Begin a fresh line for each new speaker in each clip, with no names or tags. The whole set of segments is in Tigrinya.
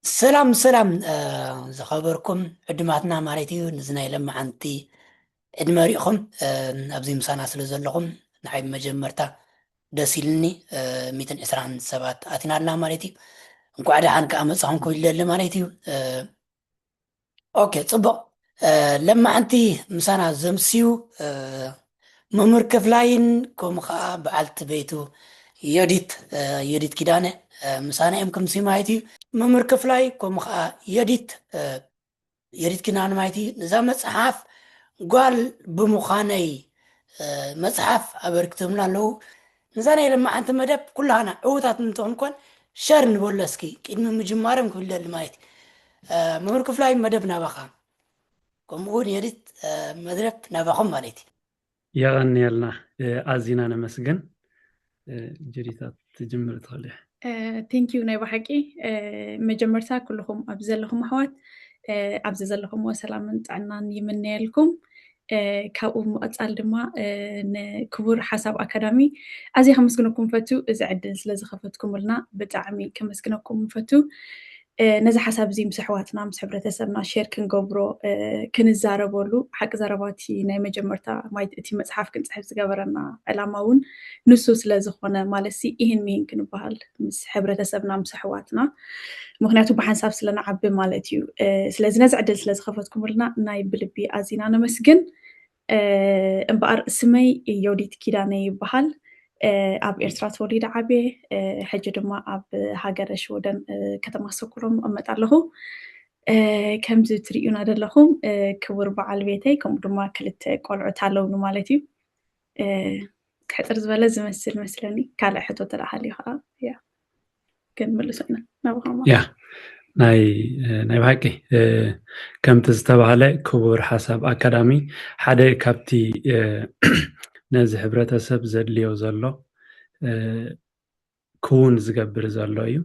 سلام سلام زخبركم عدماتنا مالتيو نزنا لما عنتي ادماريخم ابزي مسانا سلزلهم نحيب مجمرتا دسيلني ميتن اسران سبات اتنا لنا مالتي انكو عدا عنك امصحن كل مالتيو اوكي صبق لما انتي مسانا زمسيو ممر كفلاين كوم خا بعلت بيتو يديت كدانه مسانا امكم سيمايتي ممر كفلاي كوم خا يديت كنان مايتي نزام مصحف قال بمخاني مصحف ابركتمنا له نزاني لما انت مدب كلها انا عوتات نتون كون شر نبولسكي كدم مجمارم كل المايتي ممر كفلاي مدب نابخا كوم قول يديت مدرب نابخم مالتي
يغني لنا أزينا نمسجن جريتات تجمر تخليه
ثانك يو نايبا حقي مجمرتا كلهم أبزلهم أحوات أبزلهم وسلام عنان يمني لكم كاو مؤتسال دما كبر حساب أكاديمي أزي خمسكنكم فتو إذا عدن سلازي خفتكم لنا بتعمي كمسكنكم فتو نزا حساب زي مسحواتنا مسحبرة تسرنا شير كنقبرو كنزاربولو حق زارباتي ناي مجمرتا مايت اتي مصحف كنصحف زغبرنا علاماون نسو ስለዝኾነ ማለሲ ይህን ሚን ክንበሃል ምስ ሕብረተሰብና ምስ ኣሕዋትና ምክንያቱ ብሓንሳብ ስለንዓቢ ማለት እዩ ስለዚ ነዚ ዕድል ስለዝኸፈትኩምልና ናይ ብልቢ ኣዚና ነመስግን እምበኣር ስመይ ዮዲት ኪዳነ ይበሃል ኣብ ኤርትራ ተወሊደ ዓብየ ሕጂ ድማ ኣብ ሃገረ ሽወደን ከተማ ሰኩሎም እመጣ ኣለኹ ከምዚ ትሪኡና ዘለኹም ክቡር በዓል ቤተይ ከምኡ ድማ ክልተ ቆልዑት ኣለውኒ ማለት እዩ كحتر زبالة زمسل مسلني كالع حتو تلاحالي خلا يا كن ملسونا نبغاما
يا ناي بحكي كم تستبعله كبر حسب أكاديمي حدا كابتي نزح حبرة سب زدليو زلو كون زقبر زلو يو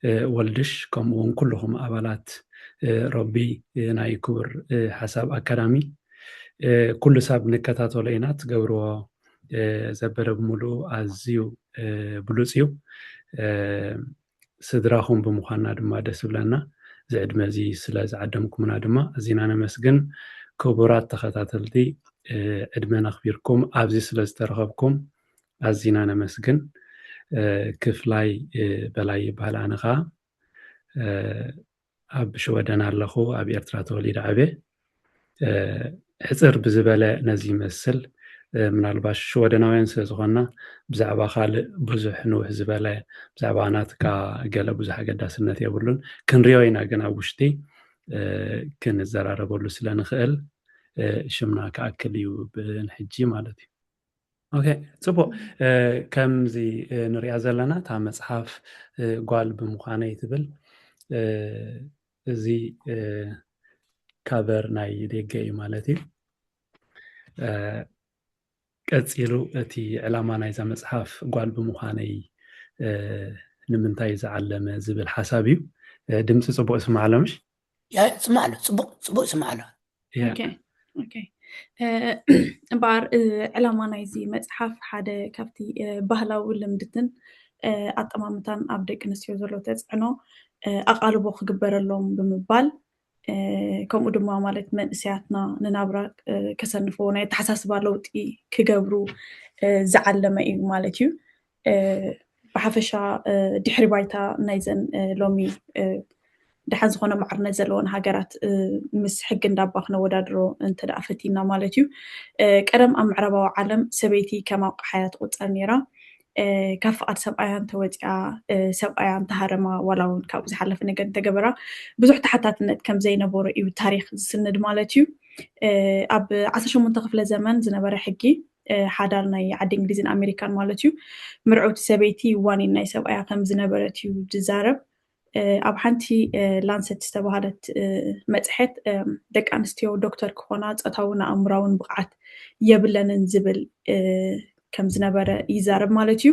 والدش كمون كلهم أبلات ربي ناي كبر حسب أكاديمي كل ساب نكتاتو لينات قبروا زبر بملو أزيو بلوسيو سدراهم بمخانا دما دسولنا زعد مزي سلاز عدمكمنا دما زينا نمسجن كبرات تخطاتلتي ادمنا خبيركم أبزي سلاز ترغبكم أزينا نمسجن كفلاي بلاي بهلانغا أب شودنا اللخو أب يرتراتو لي دعبه حصر بزبالة نزي مسل ምናልባሽ ወደናውያን ስለዝኾና ብዛዕባ ካልእ ብዙሕ ንውሕ ዝበለ ብዛዕባ ናትካ ገለ ብዙሕ ኣገዳስነት የብሉን ክንሪኦ ኢና ግን ኣብ ውሽጢ ክንዘራረበሉ ስለንኽእል ሽምና ክኣክል እዩ ብንሕጂ ማለት እዩ ኦኬ ፅቡቅ ከምዚ ንሪኣ ዘለና እታ መፅሓፍ ጓል ብምዃነይ ትብል እዚ ካቨር ናይ ደገ እዩ ማለት እዩ ቀፂሉ እቲ ዕላማ ናይዛ መፅሓፍ ጓል ብምዃነይ ንምንታይ ዝዓለመ ዝብል ሓሳብ እዩ ድምፂ ፅቡቅ ስማዕ ኣሎ ምሽ
ስማዕ ኣሎ ፅቡቅ ስማዕ ኣሎ
ኦኬ እምበኣር ዕላማ ናይዚ መፅሓፍ ሓደ ካብቲ ባህላዊ ልምድትን ኣጠማምታን ኣብ ደቂ ኣንስትዮ ዘሎ ተፅዕኖ ኣቓልቦ ክግበረሎም ብምባል ከምኡ ድማ ማለት መንእስያትና ንናብራ ከሰንፎ ናይ ተሓሳስባ ለውጢ ክገብሩ ዝዓለመ እዩ ማለት እዩ ብሓፈሻ ድሕሪ ባይታ ናይዘን ሎሚ ድሓን ዝኾነ ማዕርነት ዘለዎን ሃገራት ምስ ሕጊ እንዳባ ክነወዳድሮ እንተደኣ ፈቲና ማለት እዩ ቀደም ኣብ ምዕራባዊ ዓለም ሰበይቲ ከም ኣቕሓያ ትቁፀር ነይራ ካብ ፍቓድ ሰብኣያን ተወፂኣ ሰብኣያን ተሃረማ ዋላ እውን ካብኡ ዝሓለፈ ነገር እንተገበራ ብዙሕ ተሓታትነት ከም ዘይነበሮ እዩ ታሪክ ዝስንድ ማለት እዩ ኣብ 18 ክፍለ ዘመን ዝነበረ ሕጊ ሓዳር ናይ ዓዲ እንግሊዝን ኣሜሪካን ማለት እዩ ምርዑት ሰበይቲ ዋኒን ናይ ሰብኣያ ከም ዝነበረት እዩ ዝዛረብ ኣብ ሓንቲ ላንሰት ዝተባሃለት መፅሔት ደቂ ኣንስትዮ ዶክተር ክኾና ፀታውን ኣእምራውን ብቕዓት የብለንን ዝብል ከም ዝነበረ ይዛረብ ማለት እዩ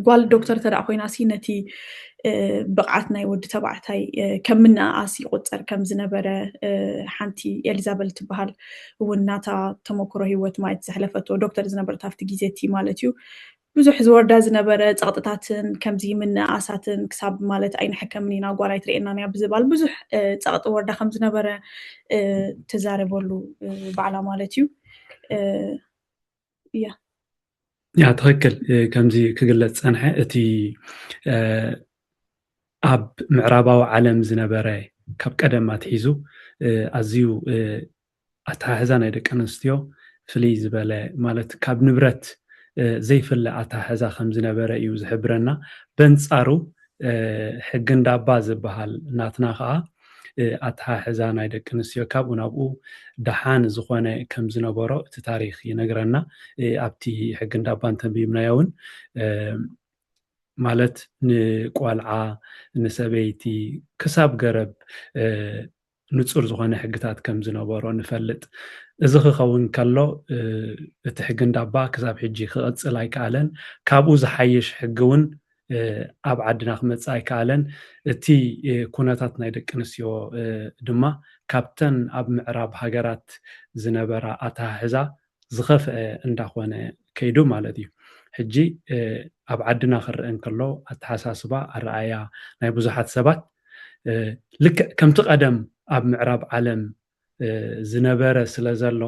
ጓል ዶክተር ተደኣ ኮይናሲ ነቲ ብቕዓት ናይ ወዲ ተባዕታይ ከም ምንኣስ ይቁፀር ከም ዝነበረ ሓንቲ ኤሊዛቤል ትበሃል እውን ናታ ተመክሮ ሂወት ማየት ዘሕለፈቶ ዶክተር ዝነበረት ኣብቲ ግዜ እቲ ማለት እዩ ብዙሕ ዝወርዳ ዝነበረ ፀቕጥታትን ከምዚ ምንኣሳትን ክሳብ ማለት ኣይንሕከምን ኢና ጓል ኣይትርእየና እያ ብዝባል ብዙሕ ፀቕጢ ወርዳ ከም ዝነበረ ተዛረበሉ ባዕላ ማለት እዩ እያ
ያ ትኽክል ከምዚ ክግለጽ ፀንሐ እቲ ኣብ ምዕራባዊ ዓለም ዝነበረ ካብ ቀደም ኣትሒዙ ኣዝዩ ኣተሓሕዛ ናይ ደቂ ኣንስትዮ ፍልይ ዝበለ ማለት ካብ ንብረት ዘይፍለ ኣተሓሕዛ ከም ዝነበረ እዩ ዝሕብረና በንጻሩ ሕጊ እንዳባ ዝበሃል ናትና ከዓ ኣተሓሕዛ ናይ ደቂ ኣንስትዮ ካብኡ ናብኡ ደሓን ዝኾነ ከም ዝነበሮ እቲ ታሪክ ይነግረና ኣብቲ ሕጊ እንዳባ እንተንቢብናዮ እውን ማለት ንቆልዓ ንሰበይቲ ክሳብ ገረብ ንጹር ዝኾነ ሕግታት ከም ዝነበሮ ንፈልጥ እዚ ክኸውን ከሎ እቲ ሕጊ እንዳባ ክሳብ ሕጂ ክቕፅል ኣይከኣለን ካብኡ ዝሓይሽ ሕጊ እውን ኣብ ዓድና ክመፅእ ኣይከኣለን እቲ ኩነታት ናይ ደቂ ኣንስትዮ ድማ ካብተን ኣብ ምዕራብ ሃገራት ዝነበራ ኣተሓሕዛ ዝኸፍአ እንዳኾነ ከይዱ ማለት እዩ ሕጂ ኣብ ዓድና ክርአ እንከሎ ኣተሓሳስባ ኣረኣያ ናይ ብዙሓት ሰባት ልክዕ ከምቲ ቀደም ኣብ ምዕራብ ዓለም ዝነበረ ስለ ዘሎ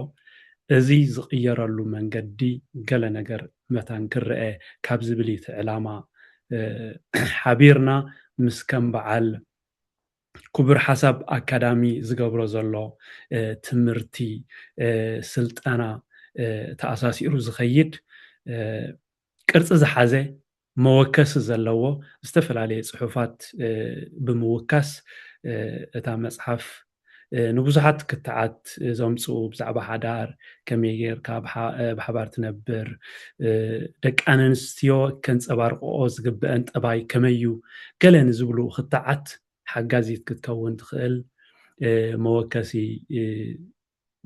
እዚ ዝቕየረሉ መንገዲ ገለ ነገር መታን ክርአ ካብ ዝብል እቲ ዕላማ ሓቢርና ምስ ከም በዓል ክቡር ሓሳብ ኣካዳሚ ዝገብሮ ዘሎ ትምህርቲ ስልጠና ተኣሳሲሩ ዝኸይድ ቅርፂ ዝሓዘ መወከሲ ዘለዎ ዝተፈላለየ ፅሑፋት ብምውካስ እታ መፅሓፍ ንብዙሓት ክትዓት ዘምፅኡ ብዛዕባ ሓዳር ከመይ ጌርካ ብሓባር ትነብር ደቂ ኣንስትዮ ከንፀባርቅኦ ዝግብአን ጠባይ ከመይ እዩ ገለ ንዝብሉ ክትዓት ሓጋዚት ክትከውን ትኽእል መወከሲ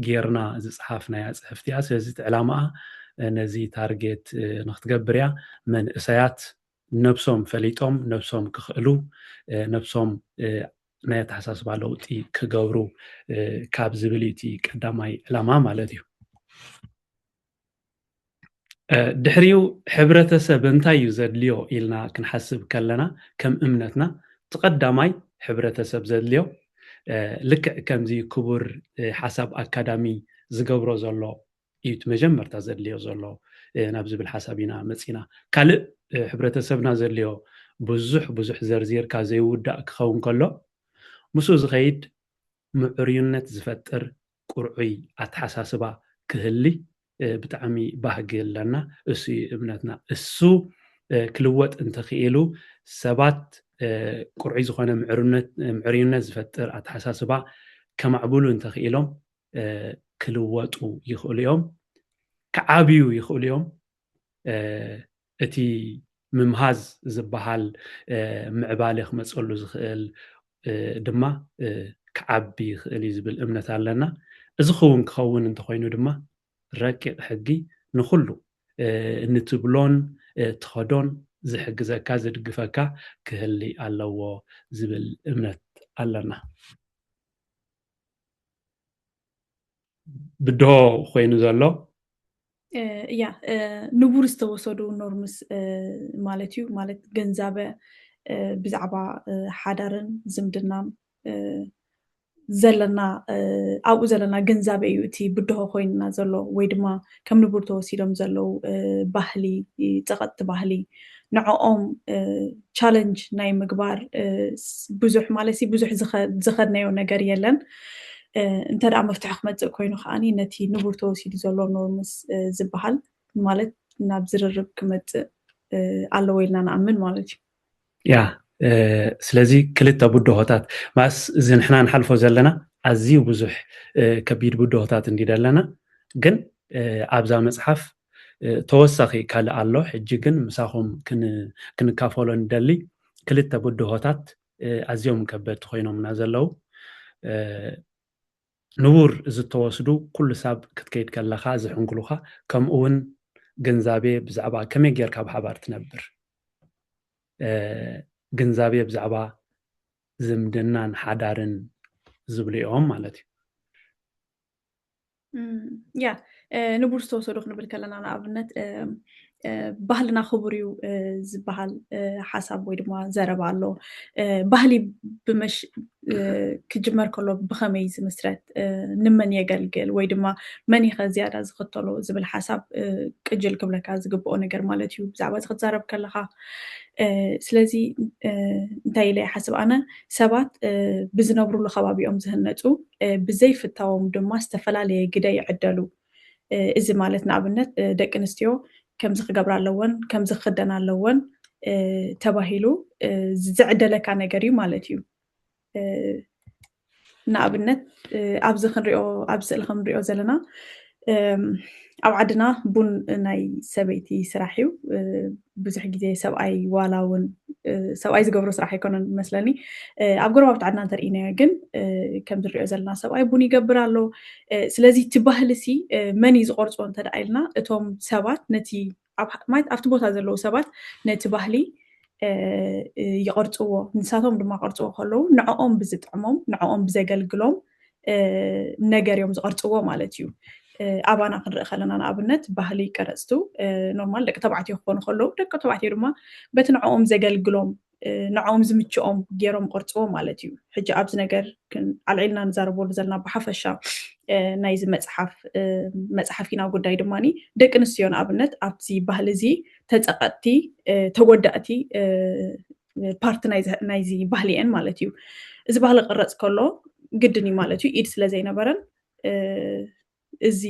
ጌርና ዝፅሓፍናያ ፅሕፍቲ እያ ስለዚ እቲ ዕላማኣ ነዚ ታርጌት ንክትገብር እያ መንእሰያት ነብሶም ፈሊጦም ነብሶም ክኽእሉ ነብሶም ናይ ኣተሓሳስባ ለውጢ ክገብሩ ካብ ዝብል እቲ ቀዳማይ ዕላማ ማለት እዩ ድሕሪኡ ሕብረተሰብ እንታይ እዩ ዘድልዮ ኢልና ክንሓስብ ከለና ከም እምነትና ተቀዳማይ ሕብረተሰብ ዘድልዮ ልክዕ ከምዚ ክቡር ሓሳብ ኣካዳሚ ዝገብሮ ዘሎ እዩ እቲ መጀመርታ ዘድልዮ ዘሎ ናብ ዝብል ሓሳብ ኢና መፂና ካልእ ሕብረተሰብና ዘድልዮ ብዙሕ ዘርዚርካ ዘይውዳእ ክኸውን ከሎ ምስኡ ዝኸይድ ምዕርዩነት ዝፈጥር ቁርዑይ ኣተሓሳስባ ክህሊ ብጣዕሚ ባህጊ ኣለና እሱ እምነትና እሱ ክልወጥ እንተኽኢሉ ሰባት ቁርዑይ ዝኾነ ምዕርዩነት ዝፈጥር ኣተሓሳስባ ከማዕብሉ እንተኽኢሎም ክልወጡ ይኽእሉ እዮም ክዓብዩ ይኽእሉ እዮም እቲ ምምሃዝ ዝበሃል ምዕባለ ክመፀሉ ዝኽእል ድማ ክዓቢ ይኽእል እዩ ዝብል እምነት ኣለና እዚ ክኸውን እንተኮይኑ ድማ ረቂቕ ሕጊ ንኩሉ ንትብሎን ትኸዶን ዝሕግዘካ ዝድግፈካ ክህሊ ኣለዎ ዝብል እምነት ኣለና ብድሆ ኮይኑ ዘሎ
እያ ንቡር ዝተወሰዱ ኖርምስ ማለት እዩ ማለት ገንዛበ ብዛዕባ ሓዳርን ዝምድናን ዘለና ኣብኡ ዘለና ገንዛበ እዩ እቲ ብድሆ ኮይንና ዘሎ ወይ ድማ ከም ንቡር ተወሲዶም ዘለው ባህሊ ፀቐጥቲ ባህሊ ንዕኦም ቻለንጅ ናይ ምግባር ብዙሕ ማለት ብዙሕ ዝኸድናዮ ነገር የለን እንተደኣ መፍትሒ ክመፅእ ኮይኑ ከዓኒ ነቲ ንቡር ተወሲዱ ዘሎ ኖርምስ ዝበሃል ማለት ናብ ዝርርብ ክመፅእ ኣለዎ ኢልና ንኣምን ማለት እዩ
ያ ስለዚ ክልተ ብድሆታት ማስ እዚ ንሕና ንሓልፎ ዘለና ኣዝዩ ብዙሕ ከቢድ ብድሆታት እንዲድ ኣለና ግን ኣብዛ መፅሓፍ ተወሳኺ ካልእ ኣሎ ሕጂ ግን ምሳኹም ክንካፈሎ ንደሊ ክልተ ብድሆታት ኣዝዮም ከበድቲ ኮይኖምና ዘለው ንቡር ዝተወስዱ ኩሉ ሰብ ክትከይድ ከለካ ዝሕንግሉካ ከምኡ እውን ግንዛቤ ብዛዕባ ከመይ ጌርካ ብሓባር ትነብር ግንዛቤ ብዛዕባ ዝምድናን ሓዳርን ዝብሉ እዮም ማለት
እዩ ያ ንቡር ዝተወሰዱ ክንብል ከለና ንኣብነት ባህልና ክቡር እዩ ዝበሃል ሓሳብ ወይ ድማ ዘረባ ኣሎ ባህሊ ብመሽ ክጅመር ከሎ ብኸመይ ዝምስረት ንመን የገልግል ወይ ድማ መን ኢኸ ዝያዳ ዝኽተሎ ዝብል ሓሳብ ቅጅል ክብለካ ዝግብኦ ነገር ማለት እዩ ብዛዕባ እዚ ክትዛረብ ከለካ ስለዚ እንታይ ኢለ ይሓስብ ኣነ ሰባት ብዝነብሩሉ ከባቢኦም ዝህነፁ ብዘይፍታዎም ድማ ዝተፈላለየ ግደ ይዕደሉ እዚ ማለት ንኣብነት ደቂ ኣንስትዮ ከምዚ ክገብራ ኣለወን ከምዚ ክክደና ኣለወን ተባሂሉ ዝዕደለካ ነገር እዩ ማለት እዩ ንኣብነት ኣብዚ ክንሪኦ ኣብ ስእሊ ክንሪኦ ዘለና ኣብ ዓድና ቡን ናይ ሰበይቲ ስራሕ እዩ ብዙሕ ግዜ ሰብኣይ ዋላ እውን ሰብኣይ ዝገብሮ ስራሕ ኣይኮነን መስለኒ ኣብ ጎረባብቲ ዓድና እንተርኢናዮ ግን ከም ዝሪኦ ዘለና ሰብኣይ ቡን ይገብር ኣሎ ስለዚ እቲ ባህሊ ሲ መን እዩ ዝቆርፆ እንተደኣ ኢልና እቶም ሰባት ነቲ ኣብቲ ቦታ ዘለው ሰባት ነቲ ባህሊ ይቀርፅዎ ንሳቶም ድማ ቀርፅዎ ከለው ንዕኦም ብዝጥዕሞም ንዕኦም ብዘገልግሎም ነገር እዮም ዝቀርፅዎ ማለት እዩ ኣባና ክንርኢ ከለና ንኣብነት ባህሊ ቀረፅቱ ኖርማል ደቂ ተባዕትዮ ክኾኑ ከለው ደቂ ተባዕትዮ ድማ በቲ ንዕኦም ዘገልግሎም ንዕኦም ዝምችኦም ገይሮም ቀርፅዎ ማለት እዩ ሕጂ ኣብዚ ነገር ኣልዒልና ንዛረበሉ ዘለና ብሓፈሻ ናይዚ መፅሓፍ ኢና ጉዳይ ድማኒ ደቂ ኣንስትዮ ንኣብነት ኣብዚ ባህሊ እዚ ተፀቐጥቲ ተጎዳእቲ ፓርቲ ናይዚ ባህሊ እየን ማለት እዩ እዚ ባህሊ ቅረፅ ከሎ ግድን እዩ ማለት እዩ ኢድ ስለዘይነበረን እዚ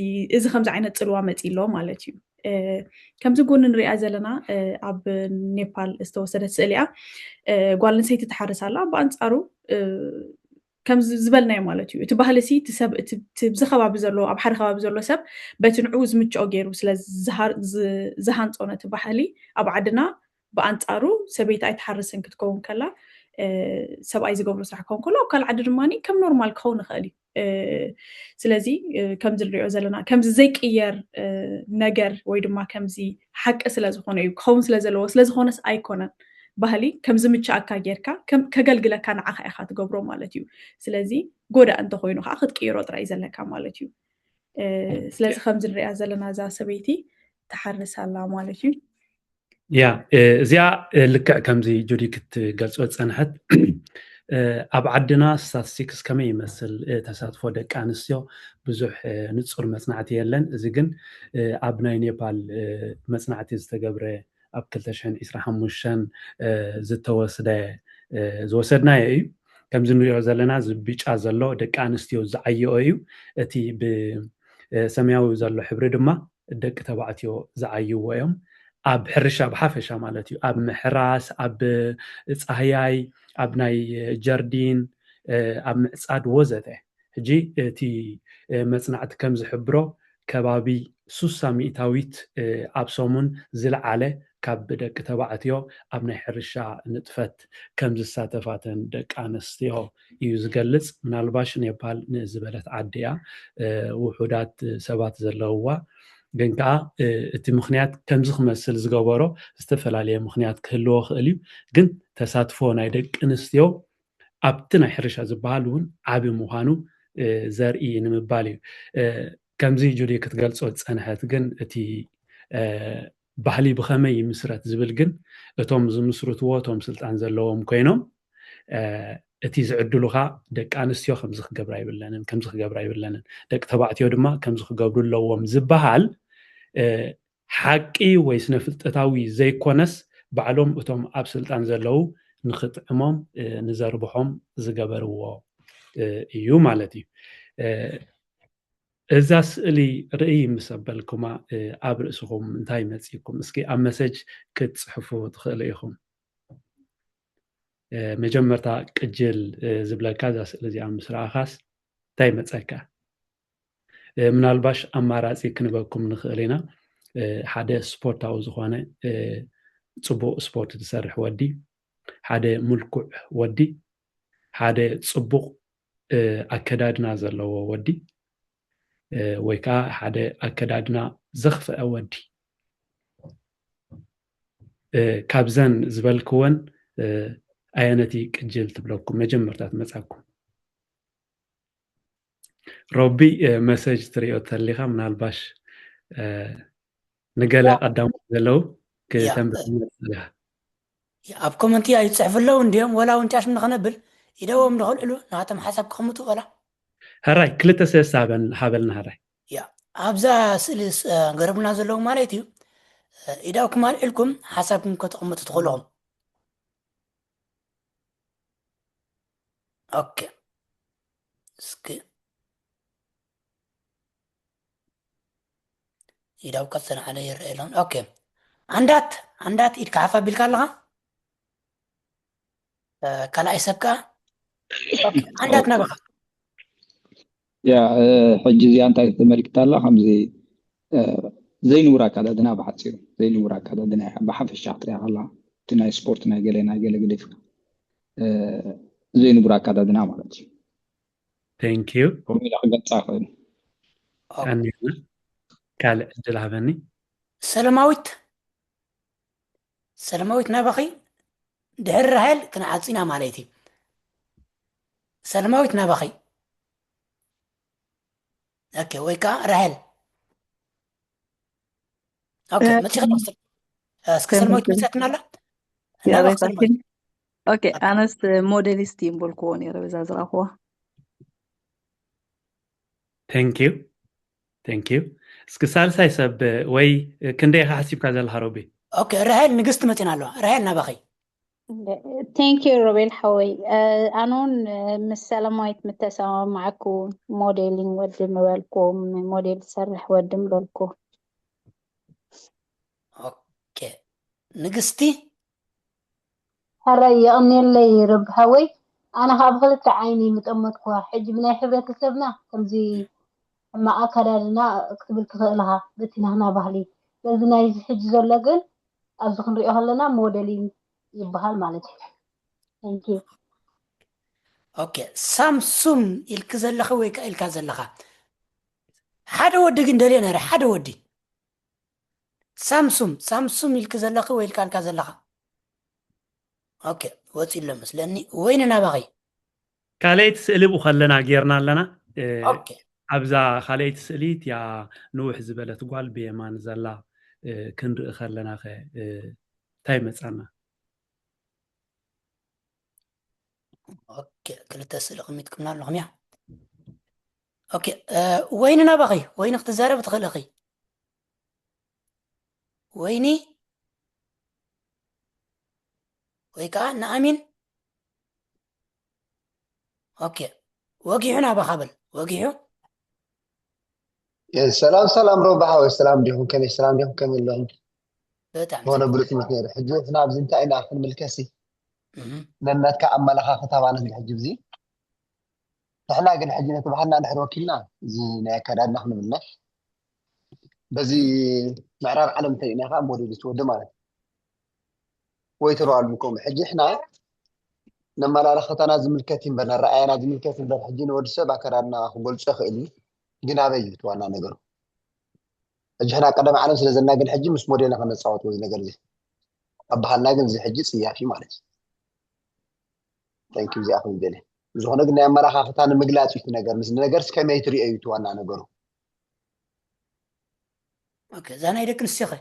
ከምዚ ዓይነት ፅልዋ መፂ ኣሎ ማለት እዩ ከምዚ ጎኒ ንሪኣ ዘለና ኣብ ኔፓል ዝተወሰደት ስእሊ እያ ጓል ኣንስተይቲ ትሓርስ ኣላ ብኣንፃሩ ከምዚ ዝበልናዮ ማለት እዩ እቲ ባህሊ ሲ ብዚ ከባቢ ዘሎ ኣብ ሓደ ከባቢ ዘሎ ሰብ በቲ ንዕኡ ዝምችኦ ገይሩ ስለዝሃንፆ ነቲ ባህሊ ኣብ ዓድና ብኣንፃሩ ሰበይቲ ኣይትሓርስን ክትከውን ከላ ሰብኣይ ዝገብሮ ስራሕ ክኸውን ከሎ ኣብ ካልእ ዓዲ ድማኒ ከም ኖርማል ክኸውን ይኽእል እዩ ስለዚ ከምዚ ንሪኦ ዘለና ከምዚ ዘይቅየር ነገር ወይ ድማ ከምዚ ሓቂ ስለዝኾነ እዩ ክኸውን ስለዘለዎ ስለዝኾነስ ኣይኮነን ባህሊ ከምዚ ምችኣካ ጌርካ ከገልግለካ ንዓኻ ኢኻ ትገብሮ ማለት እዩ ስለዚ ጎዳእ እንተኮይኑ ከዓ ክትቅይሮ ጥራይ ዘለካ ማለት እዩ ስለዚ ከምዚ ንሪኣ ዘለና እዛ ሰበይቲ ትሓርስ ኣላ ማለት እዩ
ያ እዚኣ ልክዕ ከምዚ ጁዲ ክትገልፆ ፀንሐት ኣብ ዓድና ስታቲስቲክስ ከመይ ይመስል ተሳትፎ ደቂ ኣንስትዮ ብዙሕ ንፁር መፅናዕቲ የለን እዚ ግን ኣብ ናይ ኔፓል መፅናዕቲ ዝተገብረ ኣብ 2025 ዝወሰድናዮ እዩ ከምዚ ንሪኦ ዘለና ብጫ ዘሎ ደቂ ኣንስትዮ ዝዓየኦ እዩ እቲ ብሰማያዊ ዘሎ ሕብሪ ድማ ደቂ ተባዕትዮ ዝዓይዎ እዮም ኣብ ሕርሻ ብሓፈሻ ማለት እዩ ኣብ ምሕራስ ኣብ ፀህያይ ኣብ ናይ ጀርዲን ኣብ ምዕፃድ ወዘተ ሕጂ እቲ መፅናዕቲ ከም ዝሕብሮ ከባቢ 60 ሚእታዊት ኣብ ሰሙን ዝለዓለ ካብ ደቂ ተባዕትዮ ኣብ ናይ ሕርሻ ንጥፈት ከም ዝሳተፋተን ደቂ ኣንስትዮ እዩ ዝገልፅ ምናልባሽ ኔፓል ንዝበለት ዓዲ እያ ውሑዳት ሰባት ዘለውዋ ግን ከዓ እቲ ምክንያት ከምዚ ክመስል ዝገበሮ ዝተፈላለየ ምክንያት ክህልዎ ክእል እዩ ግን ተሳትፎ ናይ ደቂ ኣንስትዮ ኣብቲ ናይ ሕርሻ ዝበሃል እውን ዓብ ምዃኑ ዘርኢ ንምባል እዩ ከምዚ ጁዲ ክትገልፆ ፀንሐት ግን እቲ ባህሊ ብኸመይ ምስረት ዝብል ግን እቶም ዝምስርትዎ እቶም ስልጣን ዘለዎም ኮይኖም እቲ ዝዕድሉካ ደቂ ኣንስትዮ ከምዚ ክገብራ ይብለንን ደቂ ተባዕትዮ ድማ ከምዚ ክገብሩ ኣለዎም ዝበሃል ሓቂ ወይ ስነ ፍልጠታዊ ዘይኮነስ ባዕሎም እቶም ኣብ ስልጣን ዘለው ንክጥዕሞም ንዘርብሖም ዝገበርዎ እዩ ማለት እዩ እዛ ስእሊ ርኢ ምስ ኣበልኩማ ኣብ ርእስኹም እንታይ መፂኩም እስኪ ኣብ መሰጅ ክትፅሕፉ ትኽእሉ ኢኹም መጀመርታ ቅጅል ዝብለካ እዛ ስእሊ እዚኣ ምስ ረኣኻስ እንታይ መፀካ ምናልባሽ ኣማራፂ ክንበኩም ንኽእል ኢና ሓደ ስፖርታዊ ዝኾነ ፅቡቅ ስፖርት ዝሰርሕ ወዲ ሓደ ምልኩዕ ወዲ ሓደ ፅቡቅ ኣከዳድና ዘለዎ ወዲ ወይ ከዓ ሓደ ኣከዳድና ዘኽፍአ ወዲ ካብዘን ዝበልክወን ኣየነቲ ቅጅል ትብለኩም መጀመርታት መፃኩም ረቢ መሰጅ ትሪኦ ተሊኻ ምናልባሽ نقلا قدام زلو
يا
كتنبت لها
ኣብ ኮመንቲ ኣይፅሕፍ ኣለዉ እንዲኦም ወላ እውን ጫሽ ንኽነብል ኢደዎም ንኽልዕሉ ናቶም ሓሳብ ክኸምቱ ወላ
هراي كلتا سيسابن حابلنا هراي
ያ ኣብዛ ስእሊ ገረብና ዘለዉ ማለት እዩ ኢዳውኩም ኣልዕልኩም ሓሳብኩም ከተቐምጡ ትኽእልኹም ኦኬ እስኪ ኢዳው ቀፅን ዓለ ይርአ የለን ኦኬ ዓንዳት ኢድካ ሓፍ ኣቢልካ ኣለኻ ካልኣይ ሰብ ከዓ ዓንዳት ናበኻ
يا حج زي أنت تملكت الله خمسة زي نورك هذا دنا بحصير زي نورك هذا دنا بحف الشاطر يا الله تنا سبورت ناقلنا قديف زي نورك هذا دنا مالك
ثانك يو
ومن أخذت صافي
أني قال دلعبني
ሰላማዊት ናበኺ ድሕሪ ራሄል ክንዓፂና ማለት እዩ ሰላማዊት ናበኺ ኦኬ ወይ ከዓ ራሄል ኦኬ መፅኻ እስኪ ሰላማዊት መፅያትና ኣላ ናበኺ ሰላማዊት
اوكي انا موديلستي بولكوني ربزا زراخوا
ثانك يو اسك سالساي سب وي كندي حسيب كذا الهروبي
ኦኬ ራሄል ንግስቲ መፅና ኣለዋ ራሄል ናበኺ
ثانك يو روبيل حوي أنون مسلمايت متساوى معكم موديلين ودم بالكم موديل سرح ودم بالكم
ኦኬ ንግስቲ
هراي أني اللي رب هوي أنا هابغلت عيني متأمتكوا حج من حبرة سبنا كمزي ما أكررنا أكتب لها بتنا هنا بحلي لازم نايز حج زلقن أزخن رأيها لنا موديلين يبهال مالتي thank you
ኦኬ ሳምሱም ኢልክ ዘለኸ ወይ ከዓ ኢልካ ዘለኻ ሓደ ወዲ ግን ደልየ ነረ ሓደ ወዲ ሳምሱም ኢልክ ዘለኸ ወይ ኢልካ ዘለኻ ኦኬ ወፂሎ መስለኒ ወይን ናበኺ
ካልአይት ስእሊ ብኸለና ጌርና ኣለና
ኦኬ
ኣብዛ ካልአይት ስእሊት ያ ንውሕ ዝበለት ጓል ብየማን ዘላ ክንርኢ ከለና ኸ እንታይ መፃና
ኦኬ ክልተ ስእሊ ቅሚጥኩምና ኣለኹም እያ ኦኬ ወይኒ ናበኺ ወይኒ ክትዛረብ ትኽእል ኢኺ ወይኒ ወይ ከዓ ንኣሚን ኦኬ ወጊሑ ናበኻ ብል ወጊሑ
سلام روبا حوي سلام ديهم كم اللهم
በጣም
هون بلوت مثني حجو احنا بزنتا اينا اخن ملكسي لانك كأملها خطابانا في حجو زي احنا قل حجينا تبحنا نحن وكلنا زي ناكداد نحن منه بزي معرار علم تينا خام موديل سود مالك ويتروا علمكم حجي احنا لما لا خطانا زملكتين بنا رأينا زملكتين بنا حجينا ودسا باكرارنا خقول شخئلي جنا بيجت وانا نقر اجهنا قدم عالم سلازلنا قل حجي مش موديلنا خلنا نصوت وزي نقر زي أبحالنا قل زي حجي سيافي مالك ثانك يو زي أخوي دلي زهنا قلنا يا مرا خافتان مقلات في نقر مثل نقر كما يتري أيوت وانا نقره
ኦኬ ዛና ይደቅ ንስኺ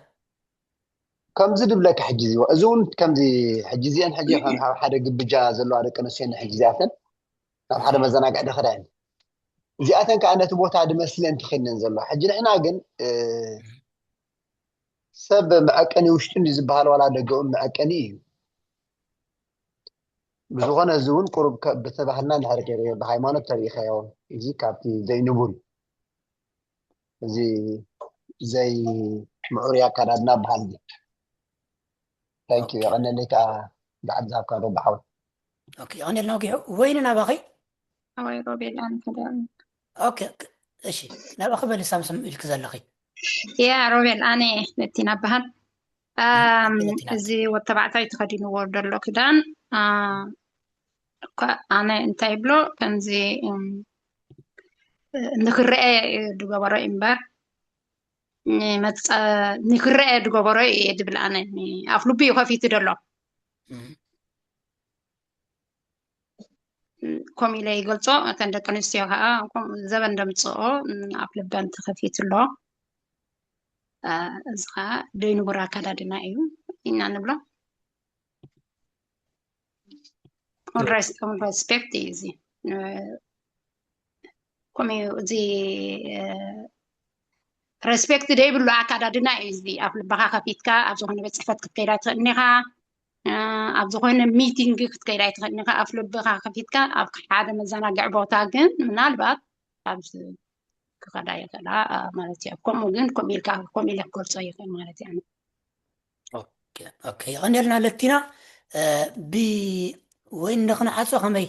كم زد بلاك حجزي وأزون كم زي حجزي أن حجي خان حدا قبجا زلوا على كنسين حجزياتن أو حدا مزنا قاعد خدعين زياتن كأنها تبغى تعد مسلين تخلينا نزلوا حجنا إحنا قن سب معكني وشتني زبهال ولا دقون معكني بزغنا زون قرب بتبهلنا نحرك بهايمانة تاريخية يوم يجي كابتي زي نبول زي معوريا كردنا بهالدي ثانك يو أنا لك بعد ذاك ربع حول
اوكي انا نوقع وين نابغي
حوي روبيل أنا كده
اوكي እሺ ናበኺ በሊ ሳምሰም ኢልክ ዘለኺ
يا روبيل أنا نتينا بهن زي وتبعتي تخدين وردر لوكدان أنا انتي بلو كان زي نكرأ دقابرة إمبار نكرأ دقابرة يدبل أنا أفلو بيو خفيت دلو كومي لي قلتو كان دكان استيوها زبن دمتو أفلو بنت خفيت الله
ازخا دين برا كدادنا ايو إننا نبلا on respect easy كمي زي respect دي بلو كدادنا easy أفل بقى كفيتك أبزخون بتصفت كتيرات نها أبزخون meeting كتيرات نها أفل بقى كفيتك أب حدا مزانا قعبوتاجن من البعض أبز كقدايا كلا مالتي كم ممكن كم يلك كم يلك كل شيء مالتي يعني
اوكي غنرنا لتينا وين نخنا حاسو خمي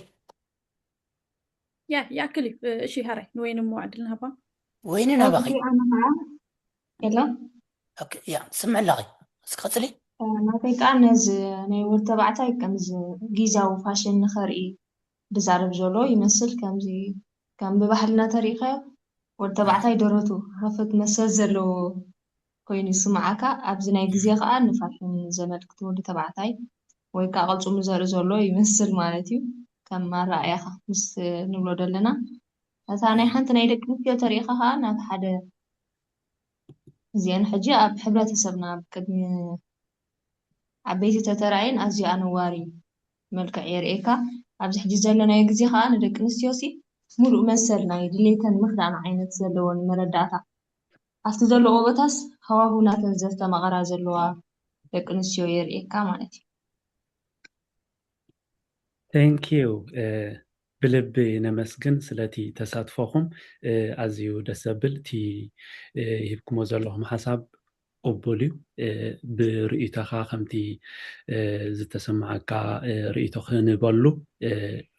يا كلي شي هاري وين موعدلنا با
وين انا باخي
يلا
اوكي يا سمع لغي اسكتلي
ما فيك أنز أنا وتبعتها كمز جيزة وفاشن نخري بزعرب جولو يمثل كمزي كم ببحلنا تاريخه وتبعتها دورته هفت مسزلو كويني سمعك أبزنا جزية قا نفاشن زمن كتولي تبعتها ويكا غلطو مزار جولو يمثل مالتيو كم مرة أيها مس نولد لنا ثاني حنت نيدك في تاريخها أنا بحد زين حجي أب حبرة سبنا بكدني عبيتي تترعين أزي أنواري ملك عيريكا أبز حجي زلنا يجزي خان دك نسيوسي ملء مسرنا يدليتن مخدعنا عينت زلون مرداتا أستزلو أوبتاس هوا هنا تنزلت مغرا زلوا دك نسيو يريكا مالتي
Thank you. بلب نمسكن سلتي تساتفوهم أزيو دسبل تي يبكمو زلهم حساب قبولي برئيتها خمتي زتسمعك رئيتو خنبالو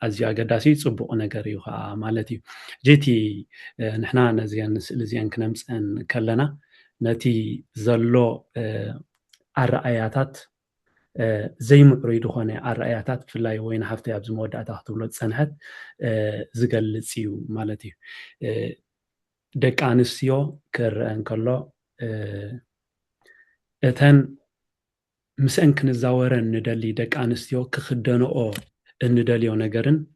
أزيو أقداسي تصبقو نقريوها مالتي جيتي نحنا نزيان نسئل زيان كنمس أن كلنا نتي زلو الرأياتات زي مقريدو خانه الرأياتات فلاي وين حفتي أبز مودة تحتولد سنحت زقلتسيو مالتي دك آنسيو كرأن كلا اتن مسأن كنزاورن ندالي دك آنسيو كخدانو أو النداليو نقرن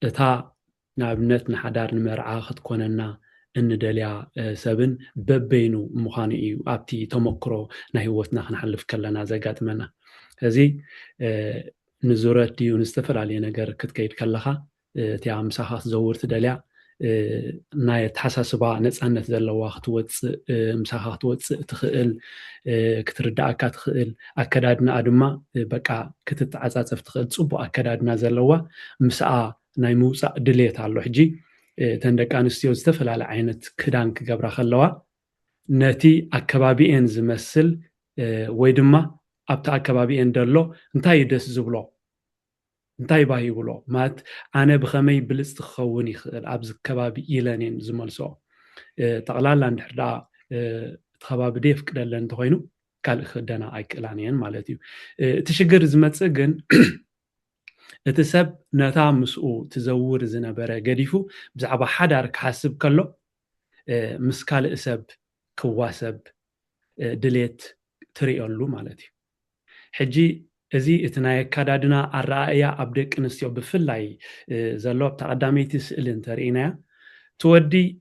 اتا نابنت نحدار نمرعا خد كوننا النداليا سبن ببينو مخانئيو ابتي تمكرو نهيوتنا خنحلف كلنا زقات منا هذي نزورات ديو نستفر علي نقر كتكيد كلها تيا مساحة زورت داليا ناي تحساسبا نصانت زلوا خطوت مساحة خطوت تخيل كترداكا تخيل اكدادنا ادما بقى كتتعصصف تخيل صبو اكدادنا زلوا مسا ناي موصا دليت على حجي تندك انستيو استفلال عينت كدان كغبرا خلوا نتي اكبابيين زمسل ويدما ابتا اكبابيين دلو انتاي دس زبلو انتاي باهي بلو مات انا بخمي بلص تخوني خيل ابز كبابي يلانين زملسو تقلالا ندحدا تخباب ديف كدلن تخوينو قال خدنا ايكلانين مالتي تشجر زمصغن اتسب نتا مسؤ تزور زنبره قديفو بزعبا حدار كحسب كله مسكال اسب كواسب دليت تريولو مالتي حجي ازي اتناي كادادنا الرأيا ابدك نسيو بفلاي زلو تقداميتي سئلن ترينا تودي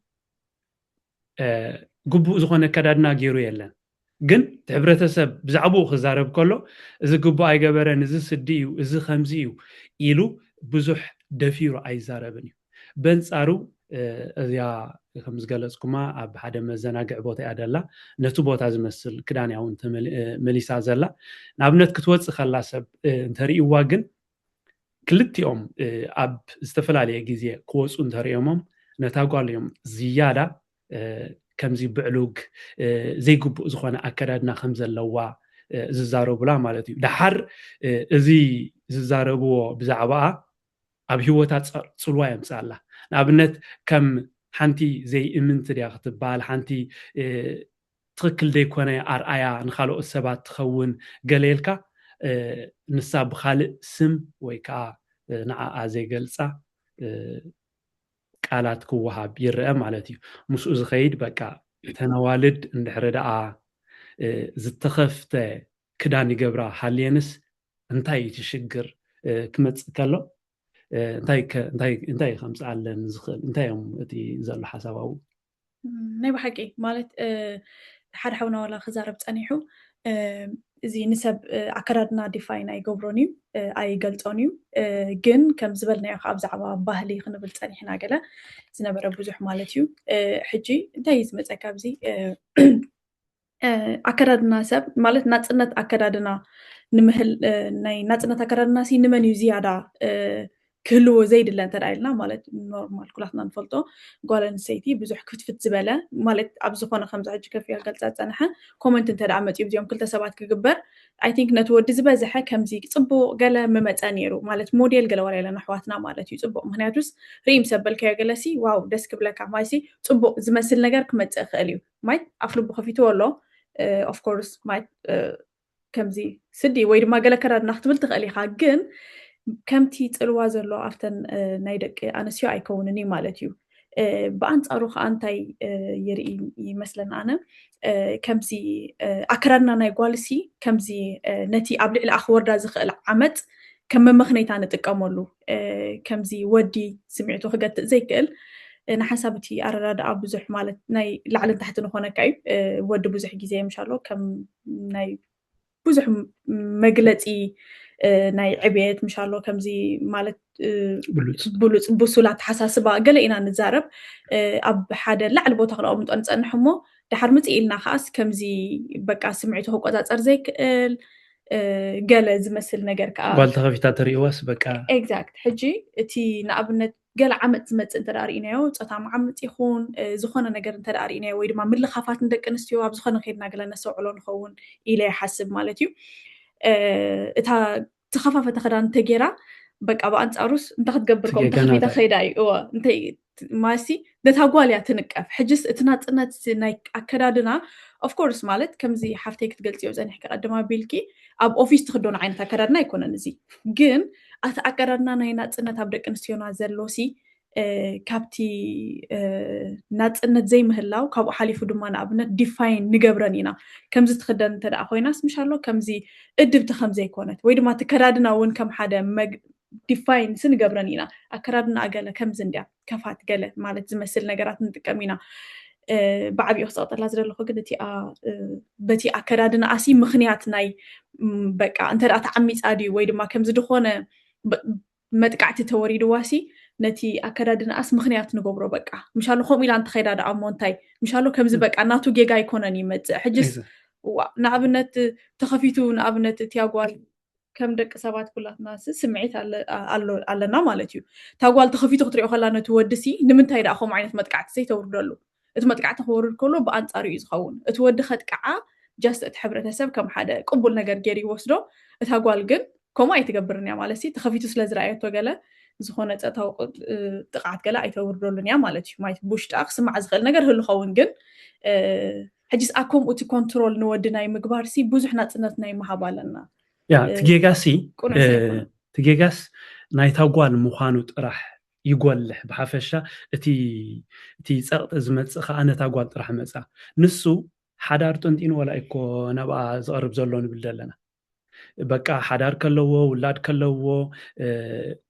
قبو زخونه كادادنا غيرو يلن ግን ሕብረተሰብ ብዛዕባኡ ክዛረብ ከሎ እዚ ግቡእ ኣይገበረን እዚ ስዲ እዩ እዚ ከምዚ እዩ ኢሉ ብዙሕ ደፊሩ ኣይዛረብን እዩ በንፃሩ እዚያ ከም ዝገለጽኩማ ኣብ ሓደ መዘናግዕ ቦታ እያ ደላ ነቲ ቦታ ዝመስል ክዳን ያው መሊሳ ዘላ ንኣብነት ክትወፅእ ከላ ሰብ እንተርእይዋ ግን ክልቲኦም ኣብ ዝተፈላለየ ግዜ ክወፁ እንተርእዮሞም ነታ ጓል እዮም ዝያዳ كمزي بعلوك زي قب زخانة أكدنا خمسة لوا ززاربولا مالتي دحر زي ززاربو بزعباء أبيوتات صلوايا مسألة نابنت كم حنتي زي إمنتريا خطبال حنتي تركل دي كونه أرأيا نخالو السبات تخون قليلكا نصاب خالق سم ويكا نعا زي قلصة قالات كوها بيرأ مالتي مسؤ زخيد بقى تنوالد اندحرداء زتخفت كداني قبرا حالينس انتاي تشجر كمت كالو انتاي خمس على نزخل انتاي يوم اتي زالو حساباو
ናይ ብሓቂ ማለት ሓደ ሓውና ዋላ ክዛረብ ፀኒሑ እዚ ንሰብ ኣከዳድና ዲፋይን ኣይገብሮን እዩ ኣይገልፆን እዩ ግን ከም ዝበልናዮ ከዓ ብዛዕባ ባህሊ ክንብል ፀኒሕና ገለ ዝነበረ ብዙሕ ማለት እዩ ሕጂ እንታይ እዩ ዝመፀካ ኣብዚ ኣከዳድና ሰብ ማለት ናፅነት ኣከዳድና ንምህል ናይ ናፅነት ኣከዳድና ሲ ንመን እዩ ዝያዳ ክህልዎ ዘይድለ እንተዳ ኢልና ማለት ኖርማል ኩላትና ንፈልጦ ጓል ኣንስተይቲ ብዙሕ ክትፍት ዝበለ ማለት ኣብ ዝኾነ ከምዚ ሕጂ ከፍ ኢላ ገልፃ ፀንሐ ኮመንት እንተዳ መፅኡ ብዚኦም ክልተ ሰባት ክግበር ኣይ ቲንክ ነቲ ወዲ ዝበዝሐ ከምዚ ፅቡቅ ገለ ምመፀ ነይሩ ማለት ሞዴል ገለ ወላ ኢለና ኣሕዋትና ማለት እዩ ፅቡቅ ምክንያቱስ ርእይም ሰበልካዮ ገለሲ ዋው ደስ ክብለካ ማይሲ ፅቡቅ ዝመስል ነገር ክመፅእ ክእል እዩ ማይት ኣፍ ልቡ ከፊትዎ ኣሎ ኦፍኮርስ ማይት ከምዚ ስዲ ወይ ድማ ገለ ከዳድና ክትብል ትኽእል ኢኻ ግን ከምቲ ፅልዋ ዘሎ ኣብተን ናይ ደቂ ኣንስትዮ ኣይከውንን እዩ ማለት እዩ ብኣንፃሩ ከዓ እንታይ የርኢ ይመስለና ኣነ ከምዚ ኣከዳድና ናይ ጓልሲ ከምዚ ነቲ ኣብ ልዕሊ ኣኽወርዳ ዝኽእል ዓመፅ ከም መመኽነይታ ንጥቀመሉ ከምዚ ወዲ ስምዒቱ ክገትእ ዘይክእል ንሓሳብ እቲ ኣረዳድኣ ብዙሕ ማለት ናይ ላዕልን ታሕቲ ንኾነካ እዩ ወዲ ብዙሕ ግዜ ምሻሎ ከም ናይ ብዙሕ መግለፂ ናይ ዕብየት ምሻሎ ከምዚ ማለት ብሉፅ ብሱላት ሓሳስባ ገለ ኢና ንዛረብ ኣብ ሓደ ላዕሊ ቦታ ክነቕምጦ ንፀንሕ እሞ ድሓር ምፅእ ኢልና ከዓስ ከምዚ በቃ ስምዒቱ ክቆፃፀር ዘይክእል ገለ ዝመስል ነገር ከዓ
ጓል ተኸፊታ ተርእይዋስ በቃ
ኤግዛክት ሕጂ እቲ ንኣብነት ገለ ዓመፅ ዝመፅእ እንተዳ ርኢናዮ ፆታ መዓምፅ ይኹን ዝኾነ ነገር እንተዳ ርኢናዮ ወይ ድማ ምልኻፋት ንደቂ ኣንስትዮ ኣብ ዝኾነ ከይድና ገለ ነሰውዕሎ ንኸውን ኢለ ይሓስብ ማለት እዩ እታ ተኸፋፈተ ክዳን እንተጌራ በቃ ብኣንፃሩስ እንታይ ክትገብር ከም ተኸፊታ ከይዳ እዩ እንታይ ማሲ ነታ ጓል እያ ትንቀፍ ሕጅስ እቲ ናፅነት ናይ ኣከዳድና ኦፍኮርስ ማለት ከምዚ ሓፍተይ ክትገልፅዮ ፀኒሕ ከቀድማ ቢልኪ ኣብ ኦፊስ ትክደኑ ዓይነት ኣከዳድና ኣይኮነን እዚ ግን እቲ ኣከዳድና ናይ ናፅነት ኣብ ደቂ ኣንስትዮና ዘሎሲ ካብቲ ናፅነት ዘይምህላው ካብኡ ሓሊፉ ድማ ንኣብነት ዲፋይን ንገብረን ኢና ከምዚ ትክደን እንተደኣ ኮይናስ ምሻሎ ከምዚ እድብቲ ከምዘይኮነት ወይ ድማ እቲ ከዳድና እውን ከም ሓደ ዲፋይን ስንገብረን ኢና ኣከዳድና ገለ ከምዚ እንድያ ከፋት ገለ ማለት ዝመስል ነገራት ንጥቀም ኢና ብዓብኡ ክፀቕጠላ ዝደለኹ ግን እቲኣ በቲ ኣከዳድና ኣሲ ምክንያት ናይ በቃ እንተደኣ ተዓሚፃ ድዩ ወይ ድማ ከምዚ ድኾነ መጥቃዕቲ ተወሪድዋሲ ነቲ ኣከዳድናኣስ ምክንያት ንገብሮ በቃ ምሻሎ ከምኡ ኢላ እንተኸይዳ ደኣ እሞ እንታይ ምሻሎ ከምዚ በቃ እናቱ ጌጋ ኣይኮነን ይመፅእ ሕጅስ ንኣብነት ተኸፊቱ ንኣብነት እቲ ኣጓል ከም ደቂ ሰባት ኩላትና ስምዒት ኣለና ማለት እዩ እታ ጓል ተኸፊቱ ክትሪኦ ከላ ነቲ ወዲሲ ንምንታይ ደኣ ከምኡ ዓይነት መጥቃዕቲ ዘይተውርደሉ እቲ መጥቃዕቲ ክወርድ ከሎ ብኣንፃሩ እዩ ዝኸውን እቲ ወዲ ከጥቃዓ ጃስት እቲ ሕብረተሰብ ከም ሓደ ቅቡል ነገር ገይሩ ይወስዶ እታ ጓል ግን ከምኡ ኣይትገብርን እያ ማለት ተኸፊቱ ስለ ዝረኣየቶ ገለ ዝኾነ ፀታዊ ጥቃዓት ገለ ኣይተውርደሉን እያ ማለት እዩ ማለት ብውሽጣ ክስማዕ ዝኽእል ነገር ህልኸውን ግን ሕጂስ ከምኡ እቲ ኮንትሮል ንወዲ ናይ ምግባር ሲ ብዙሕ ናፅነት ናይ መሃብ ኣለና
ያ ትጌጋስ ናይታ ጓል ምዃኑ ጥራሕ ይጎልሕ ብሓፈሻ እቲ ፀቕጢ ዝመፅእ ከዓ ነታ ጓል ጥራሕ መፃ ንሱ ሓዳር ጥንጢኑ ወላ እኮ ናብኣ ዝቐርብ ዘሎ ንብል ዘለና በቃ ሓዳር ከለዎ ውላድ ከለዎ